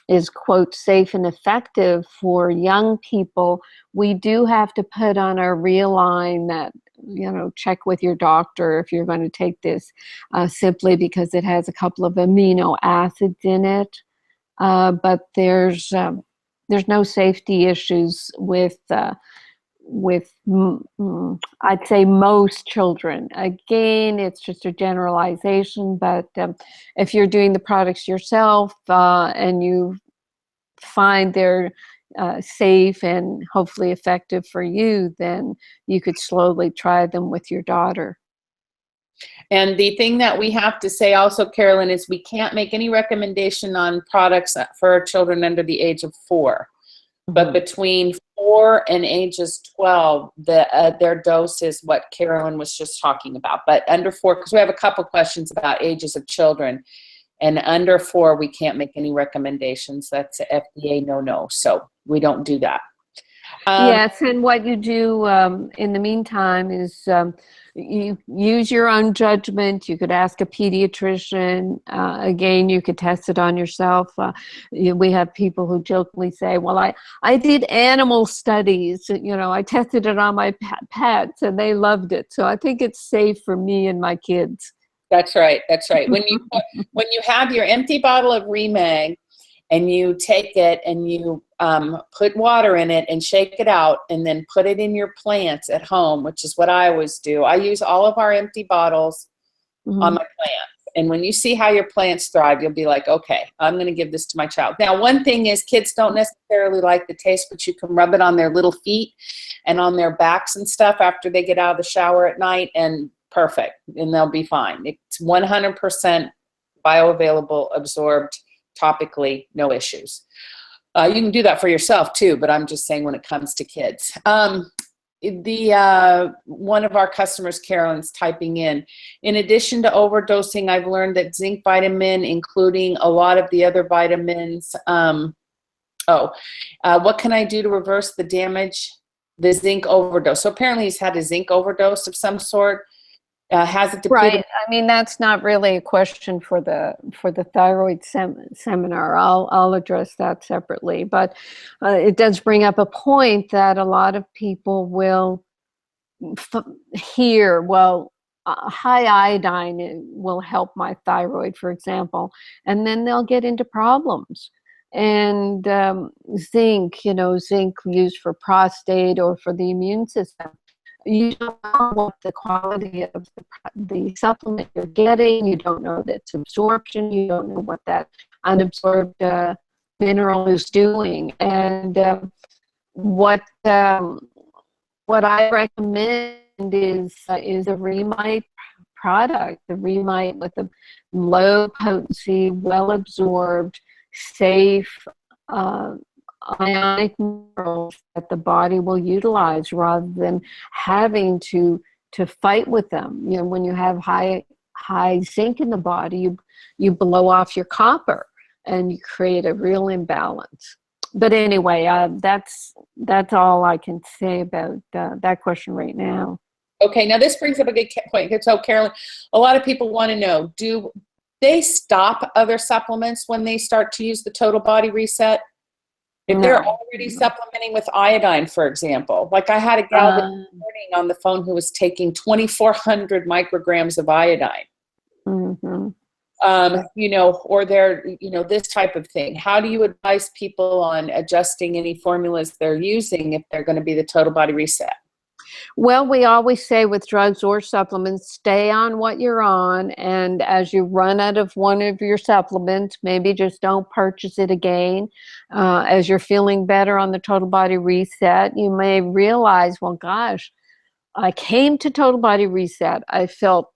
is, quote, safe and effective for young people. We do have to put on our real-line that, check with your doctor if you're going to take this, simply because it has a couple of amino acids in it. But there's no safety issues with I'd say most children. Again, it's just a generalization, but if you're doing the products yourself and you find they're safe and hopefully effective for you, then you could slowly try them with your daughter. And the thing that we have to say also, Carolyn, is we can't make any recommendation on products for children under the age of 4. But between 4 and ages 12, their dose is what Carolyn was just talking about. But under 4, because we have a couple questions about ages of children, and under 4, we can't make any recommendations. That's a FDA no. So we don't do that. Yes, and what you do in the meantime is you use your own judgment. You could ask a pediatrician. Again, you could test it on yourself. We have people who jokingly say, well, I did animal studies. I tested it on my pets and they loved it. So I think it's safe for me and my kids. That's right. That's right. When you have your empty bottle of Remag and you take it and you put water in it and shake it out and then put it in your plants at home, which is what I always do. I use all of our empty bottles on my plants. And when you see how your plants thrive, you'll be like, okay, I'm going to give this to my child. Now, one thing is kids don't necessarily like the taste, but you can rub it on their little feet and on their backs and stuff after they get out of the shower at night, and perfect, and they'll be fine. It's 100% bioavailable, absorbed topically, no issues. You can do that for yourself too, but I'm just saying when it comes to kids. One of our customers, Carolyn's typing in addition to overdosing, I've learned that zinc vitamin, including a lot of the other vitamins, what can I do to reverse the damage, the zinc overdose? So apparently he's had a zinc overdose of some sort. Has it depleted? Right. I mean, that's not really a question for the thyroid seminar. I'll address that separately. But it does bring up a point that a lot of people will hear, well, high iodine will help my thyroid, for example, and then they'll get into problems. And zinc used for prostate or for the immune system. You don't know what the quality of the supplement you're getting. You don't know its absorption. You don't know what that unabsorbed mineral is doing. And what I recommend is a Remite product, the Remite with a low potency, well absorbed, safe, ionic minerals that the body will utilize rather than having to fight with them. When you have high zinc in the body, you blow off your copper and you create a real imbalance. But anyway, that's all I can say about that question right now. Okay, now this brings up a good point. So Carolyn, a lot of people want to know, do they stop other supplements when they start to use the Total Body Reset? If they're already supplementing with iodine, for example, like I had a gal this morning on the phone who was taking 2,400 micrograms of iodine, or they're, this type of thing. How do you advise people on adjusting any formulas they're using if they're going to be the Total Body Reset? Well, we always say with drugs or supplements, stay on what you're on. And as you run out of one of your supplements, maybe just don't purchase it again. As you're feeling better on the Total Body Reset, you may realize, well, gosh, I came to Total Body Reset. I felt,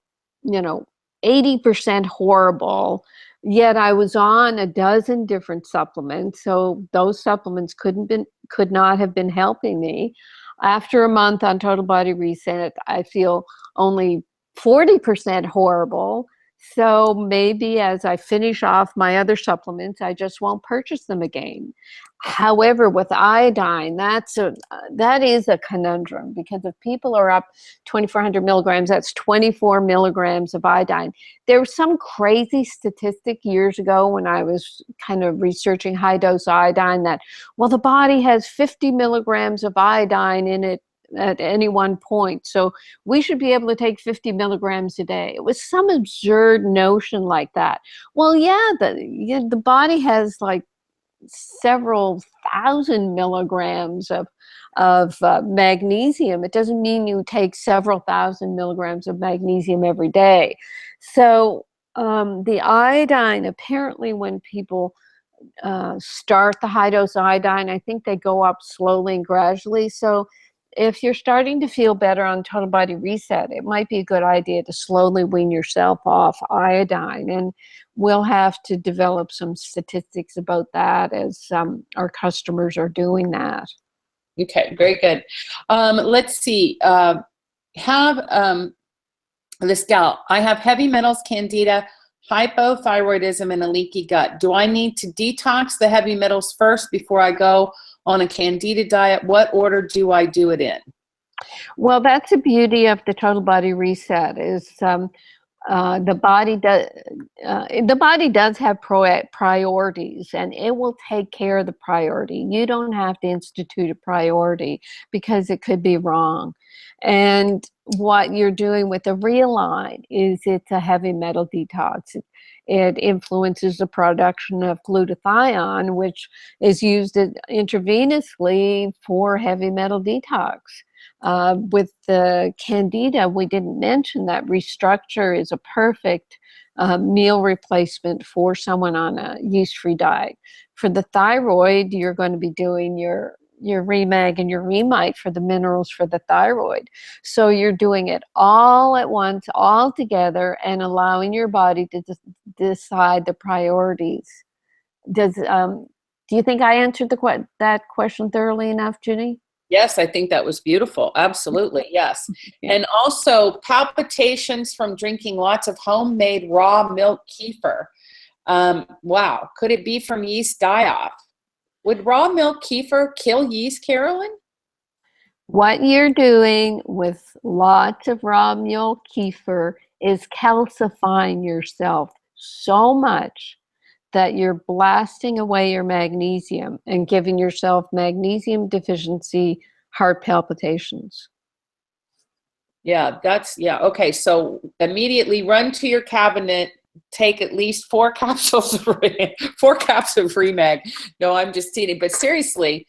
80% horrible. Yet I was on a dozen different supplements. So those supplements could not have been helping me. After a month on Total Body Reset, I feel only 40% horrible. So maybe as I finish off my other supplements, I just won't purchase them again. However, with iodine, that is a conundrum, because if people are up 2,400 milligrams, that's 24 milligrams of iodine. There was some crazy statistic years ago when I was kind of researching high dose iodine that, well, the body has 50 milligrams of iodine in it at any one point, so we should be able to take 50 milligrams a day. It was some absurd notion like that. Well, yeah, the body has like several thousand milligrams of magnesium. It doesn't mean you take several thousand milligrams of magnesium every day. So the iodine, apparently when people start the high dose iodine, I think they go up slowly and gradually. So if you're starting to feel better on Total Body Reset, it might be a good idea to slowly wean yourself off iodine. And we'll have to develop some statistics about that as our customers are doing that. Okay, very good. Let's see. This gal, I have heavy metals, candida, hypothyroidism, and a leaky gut. Do I need to detox the heavy metals first before I go on a candida diet? What order do I do it in? Well, that's the beauty of the Total Body Reset is the body does have priorities, and it will take care of the priority. You don't have to institute a priority because it could be wrong. And what you're doing with the Realign is it's a heavy metal detox. It influences the production of glutathione, which is used intravenously for heavy metal detox. With the candida, we didn't mention that Restructure is a perfect meal replacement for someone on a yeast-free diet. For the thyroid, you're going to be doing your Remag and your Remite for the minerals for the thyroid. So you're doing it all at once, all together, and allowing your body to decide the priorities. Do you think I answered that question thoroughly enough, Ginney? Yes, I think that was beautiful. Absolutely, yes. And also palpitations from drinking lots of homemade raw milk kefir. Wow, could it be from yeast die-off? Would raw milk kefir kill yeast, Carolyn? What you're doing with lots of raw milk kefir is calcifying yourself so much that you're blasting away your magnesium and giving yourself magnesium deficiency heart palpitations. Yeah, okay. So immediately run to your cabinet, take at least 4 capsules of 4 caps of Remag. No, I'm just teasing. But seriously,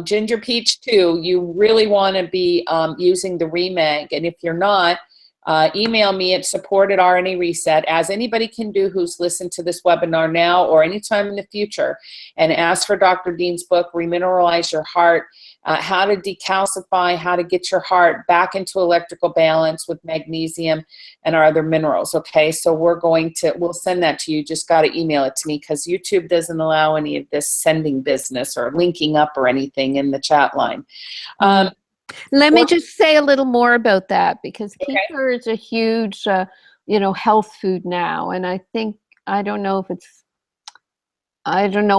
Ginger Peach too, you really want to be using the Remag. And if you're not, email me at support@RNA Reset, as anybody can do who's listened to this webinar now or anytime in the future, and ask for Dr. Dean's book, Remineralize Your Heart, how to decalcify, how to get your heart back into electrical balance with magnesium and our other minerals. Okay, so we'll send that to you. Just got to email it to me because YouTube doesn't allow any of this sending business or linking up or anything in the chat line. Let me just say a little more about that, because kefir is a huge, health food now. And I don't know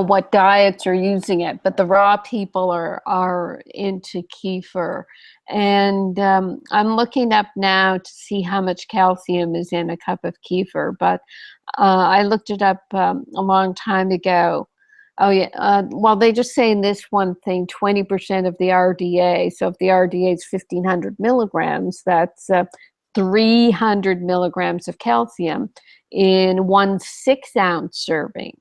what diets are using it, but the raw people are into kefir. And I'm looking up now to see how much calcium is in a cup of kefir, but I looked it up a long time ago. Oh, yeah. Well, they just say in this one thing, 20% of the RDA. So if the RDA is 1,500 milligrams, that's 300 milligrams of calcium in 1 6-ounce serving.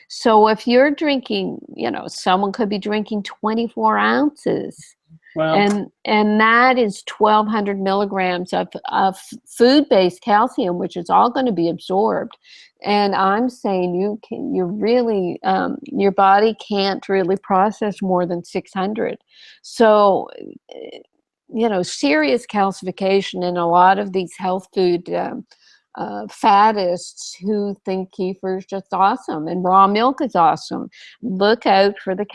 So if you're drinking, someone could be drinking 24 ounces. Wow. And that is 1,200 milligrams of food-based calcium, which is all going to be absorbed. And I'm saying your body can't really process more than 600. So, serious calcification in a lot of these health food faddists who think kefir is just awesome and raw milk is awesome. Look out for the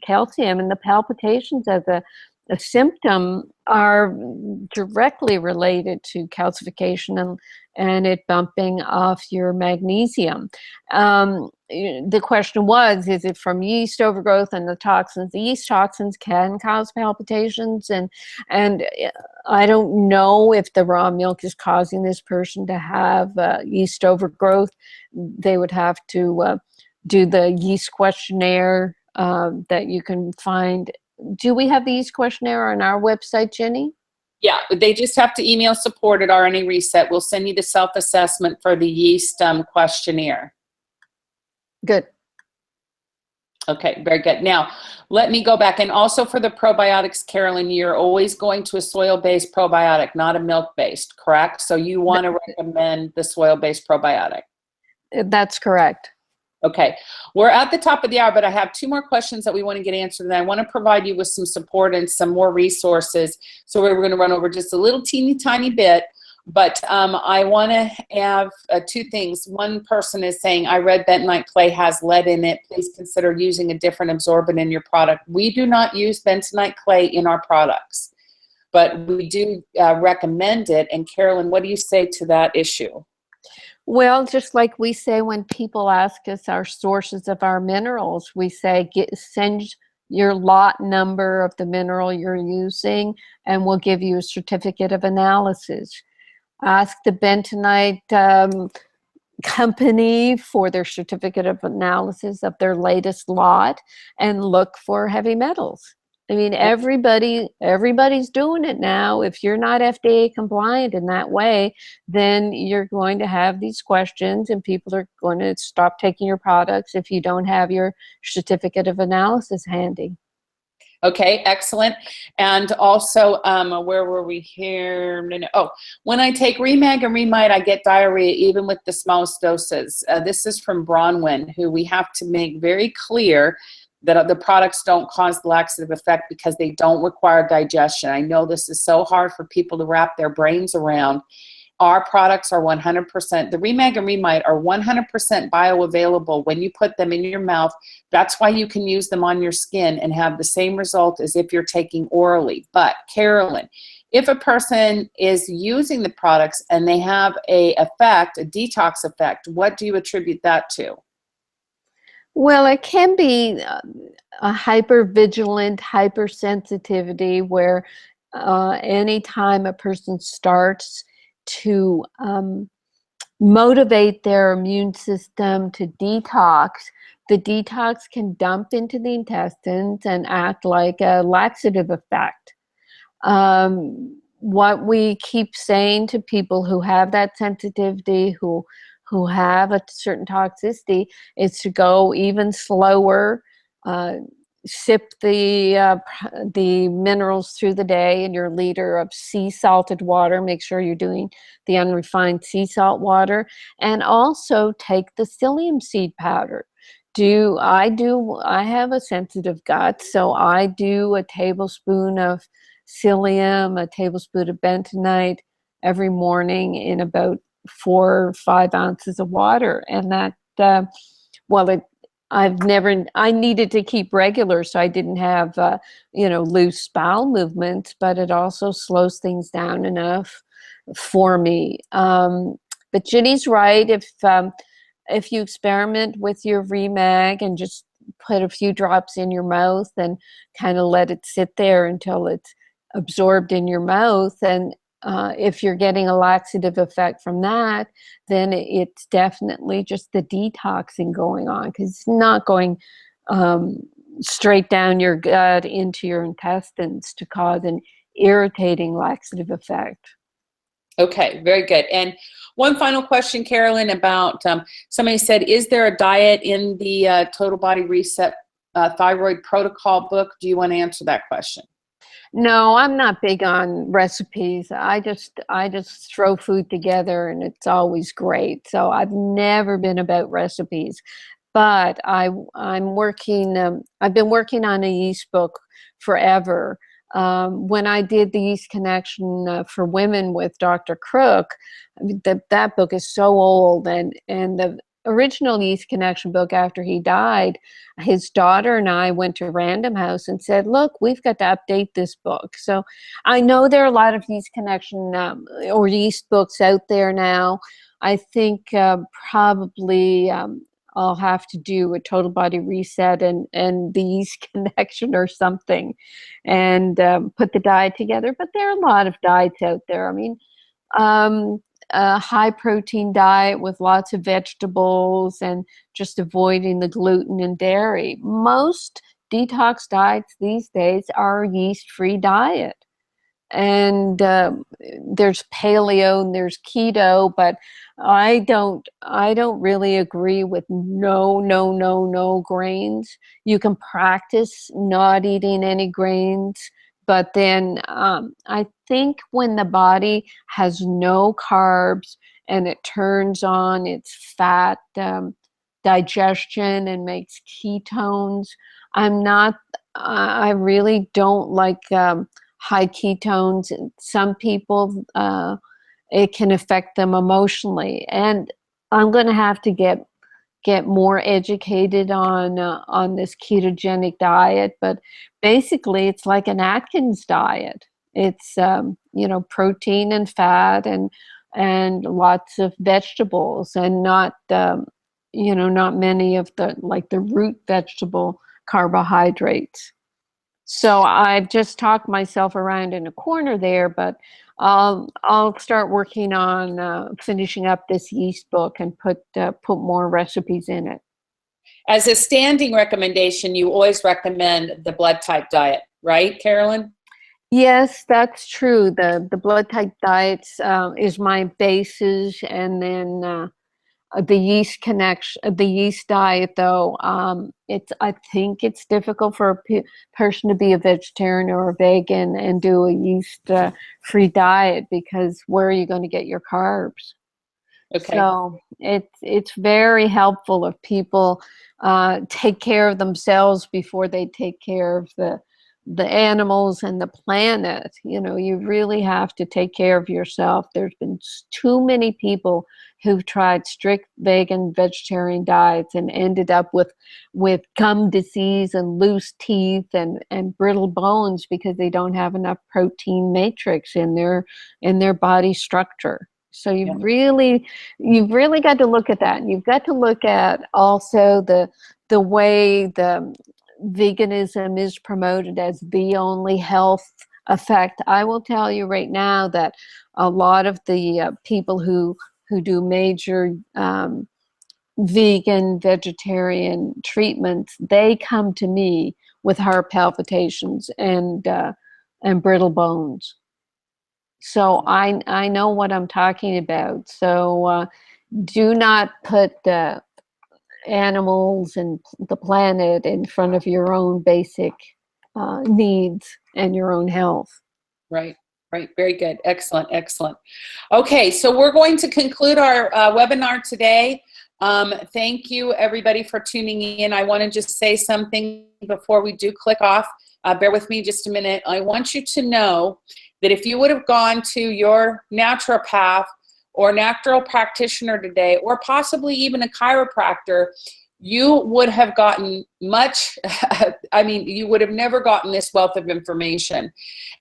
calcium and the palpitations a symptom are directly related to calcification and it bumping off your magnesium. The question was, is it from yeast overgrowth and the toxins? The yeast toxins can cause palpitations, and I don't know if the raw milk is causing this person to have yeast overgrowth. They would have to do the yeast questionnaire that you can find. Do we have the yeast questionnaire on our website, Ginney? Yeah, they just have to email support at RNA Reset. We'll send you the self-assessment for the yeast questionnaire. Good. Okay, very good. Now, let me go back. And also for the probiotics, Carolyn, you're always going to a soil-based probiotic, not a milk-based, correct? So you want to recommend the soil-based probiotic. That's correct. Okay, we're at the top of the hour, but I have 2 more questions that we want to get answered, and I want to provide you with some support and some more resources. So we're going to run over just a little teeny tiny bit, but I want to have 2 things. One person is saying, I read bentonite clay has lead in it. Please consider using a different absorbent in your product. We do not use bentonite clay in our products, but we do recommend it. And Carolyn, what do you say to that issue? Well, just like we say when people ask us our sources of our minerals, we say send your lot number of the mineral you're using and we'll give you a certificate of analysis. Ask the bentonite company for their certificate of analysis of their latest lot and look for heavy metals. I mean, everybody's doing it now. If you're not FDA compliant in that way, then you're going to have these questions and people are going to stop taking your products if you don't have your certificate of analysis handy. Okay, excellent. And also, where were we here? Oh, when I take Remag and Remite, I get diarrhea even with the smallest doses. This is from Bronwyn, who we have to make very clear that the products don't cause the laxative effect because they don't require digestion. I know this is so hard for people to wrap their brains around. Our products are 100%, the Remag and Remite are 100% bioavailable when you put them in your mouth. That's why you can use them on your skin and have the same result as if you're taking orally. But Carolyn, if a person is using the products and they have a detox effect, what do you attribute that to? Well, it can be a hypervigilant hypersensitivity where anytime a person starts to motivate their immune system to detox, the detox can dump into the intestines and act like a laxative effect. What we keep saying to people who have that sensitivity, who have a certain toxicity, is to go even slower, sip the minerals through the day in your liter of sea salted water. Make sure you're doing the unrefined sea salt water, and also take the psyllium seed powder. I have a sensitive gut, so I do a tablespoon of psyllium, a tablespoon of bentonite every morning in about 4 or 5 ounces of water. And that, I needed to keep regular so I didn't have, loose bowel movements, but it also slows things down enough for me. But Ginney's right. If you experiment with your Remag and just put a few drops in your mouth and kind of let it sit there until it's absorbed in your mouth, and if you're getting a laxative effect from that, then it's definitely just the detoxing going on, because it's not going straight down your gut into your intestines to cause an irritating laxative effect. Okay, very good. And one final question, Carolyn, about somebody said, is there a diet in the Total Body Reset Thyroid Protocol book? Do you want to answer that question? No, I'm not big on recipes. I just throw food together and it's always great. So I've never been about recipes, but I'm working. I've been working on a yeast book forever. When I did the Yeast Connection for Women with Dr. Crook, that book is so old, and original Yeast Connection book after he died, his daughter and I went to Random House and said, look, we've got to update this book. So I know there are a lot of Yeast Connection or yeast books out there now. I think probably I'll have to do a Total Body Reset and the Yeast Connection or something, and put the diet together. But there are a lot of diets out there. I mean, a high protein diet with lots of vegetables and just avoiding the gluten and dairy. Most detox diets these days are a yeast-free diet. And there's paleo and there's keto, but I don't really agree with no grains. You can practice not eating any grains, but then I think when the body has no carbs and it turns on its fat digestion and makes ketones, I really don't like high ketones. Some people, it can affect them emotionally, and I'm going to have to get more educated on this ketogenic diet. But basically, it's like an Atkins diet. It's protein and fat and lots of vegetables, and not not many of the root vegetable carbohydrates. So I've just talked myself around in a corner there, but I'll start working on finishing up this yeast book and put more recipes in it. As a standing recommendation, you always recommend the blood type diet, right, Carolyn? Yes, that's true. The blood type diets is my basis, and then the yeast diet, though, I think it's difficult for a person to be a vegetarian or a vegan and do a yeast free diet, because where are you going to get your carbs? Okay. So it's very helpful if people take care of themselves before they take care of the animals and the planet. You really have to take care of yourself. There's been too many people who've tried strict vegan, vegetarian diets and ended up with gum disease and loose teeth and brittle bones because they don't have enough protein matrix in their body structure. So you've really got to look at that. And you've got to look at also the way the veganism is promoted as the only health effect. I will tell you right now that a lot of the people who do major vegan, vegetarian treatments, they come to me with heart palpitations and brittle bones. So I know what I'm talking about. So do not put animals and the planet in front of your own basic needs and your own health. Right. Very good. Excellent. Okay, so we're going to conclude our webinar today. Thank you, everybody, for tuning in. I want to just say something before we do click off. Bear with me just a minute. I want you to know that if you would have gone to your naturopath or natural practitioner today, or possibly even a chiropractor, you would have gotten much, you would have never gotten this wealth of information.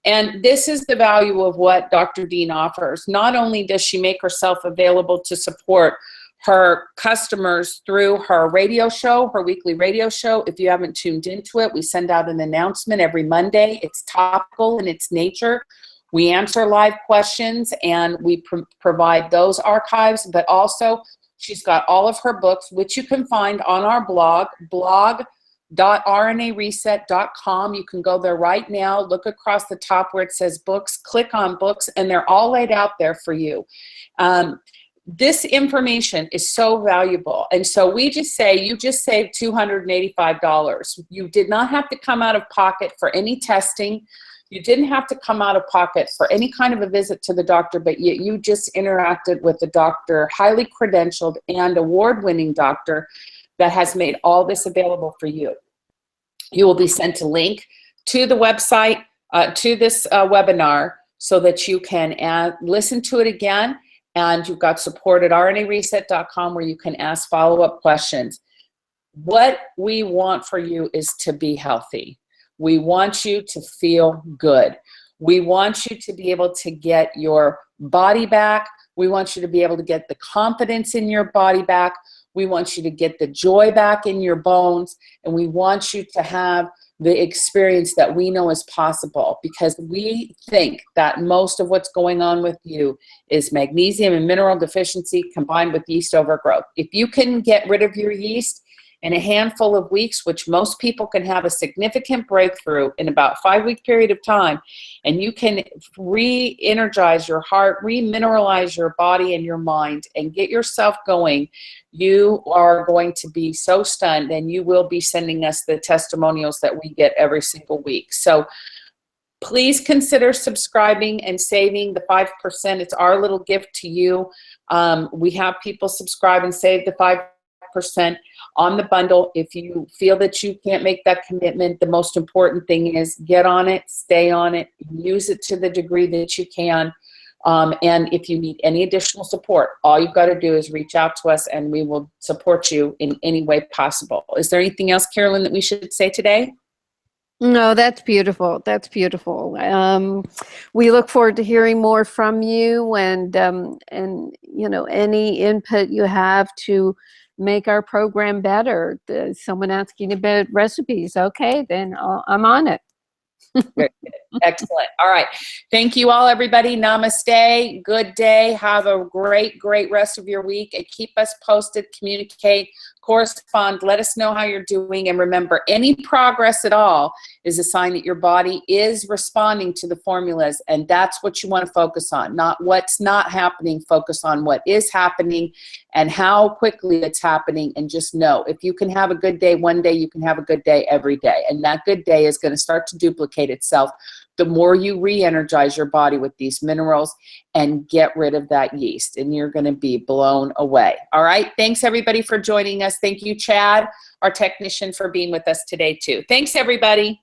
And this is the value of what Dr. Dean offers. Not only does she make herself available to support her customers through her radio show, her weekly radio show. If you haven't tuned into it, we send out an announcement every Monday. It's topical in its nature. We answer live questions and we provide those archives, but also she's got all of her books, which you can find on our blog, blog.rnareset.com. You can go there right now, look across the top where it says books, click on books, and they're all laid out there for you. This information is so valuable. And so we just say, you just saved $285. You did not have to come out of pocket for any testing. You didn't have to come out of pocket for any kind of a visit to the doctor, but you just interacted with the doctor, highly credentialed and award-winning doctor that has made all this available for you. You will be sent a link to the website, to this webinar, so that you can listen to it again. And you've got support at rnareset.com where you can ask follow-up questions. What we want for you is to be healthy. We want you to feel good. We want you to be able to get your body back. We want you to be able to get the confidence in your body back. We want you to get the joy back in your bones. And we want you to have the experience that we know is possible, because we think that most of what's going on with you is magnesium and mineral deficiency combined with yeast overgrowth. If you can get rid of your yeast in a handful of weeks, which most people can have a significant breakthrough in about a 5-week period of time, and you can re-energize your heart, re-mineralize your body and your mind, and get yourself going, you are going to be so stunned, and you will be sending us the testimonials that we get every single week. So please consider subscribing and saving the 5%. It's our little gift to you. We have people subscribe and save the 5% on the bundle. If you feel that you can't make that commitment, the most important thing is get on it, stay on it, use it to the degree that you can. And if you need any additional support, all you've got to do is reach out to us and we will support you in any way possible. Is there anything else, Carolyn, that we should say today? No, that's beautiful. That's beautiful. We look forward to hearing more from you, and you know, any input you have to make our program better. Someone asking about recipes, okay, then I'm on it. Very good. Excellent. All right. Thank you all, everybody. Namaste. Good day. Have a great, great rest of your week, and keep us posted, communicate, correspond, let us know how you're doing. And remember, any progress at all is a sign that your body is responding to the formulas, and that's what you want to focus on, not what's not happening. Focus on what is happening and how quickly it's happening, and just know if you can have a good day one day, you can have a good day every day, and that good day is going to start to duplicate itself the more you re-energize your body with these minerals and get rid of that yeast, and you're going to be blown away. All right. Thanks, everybody, for joining us. Thank you, Chad, our technician, for being with us today, too. Thanks, everybody.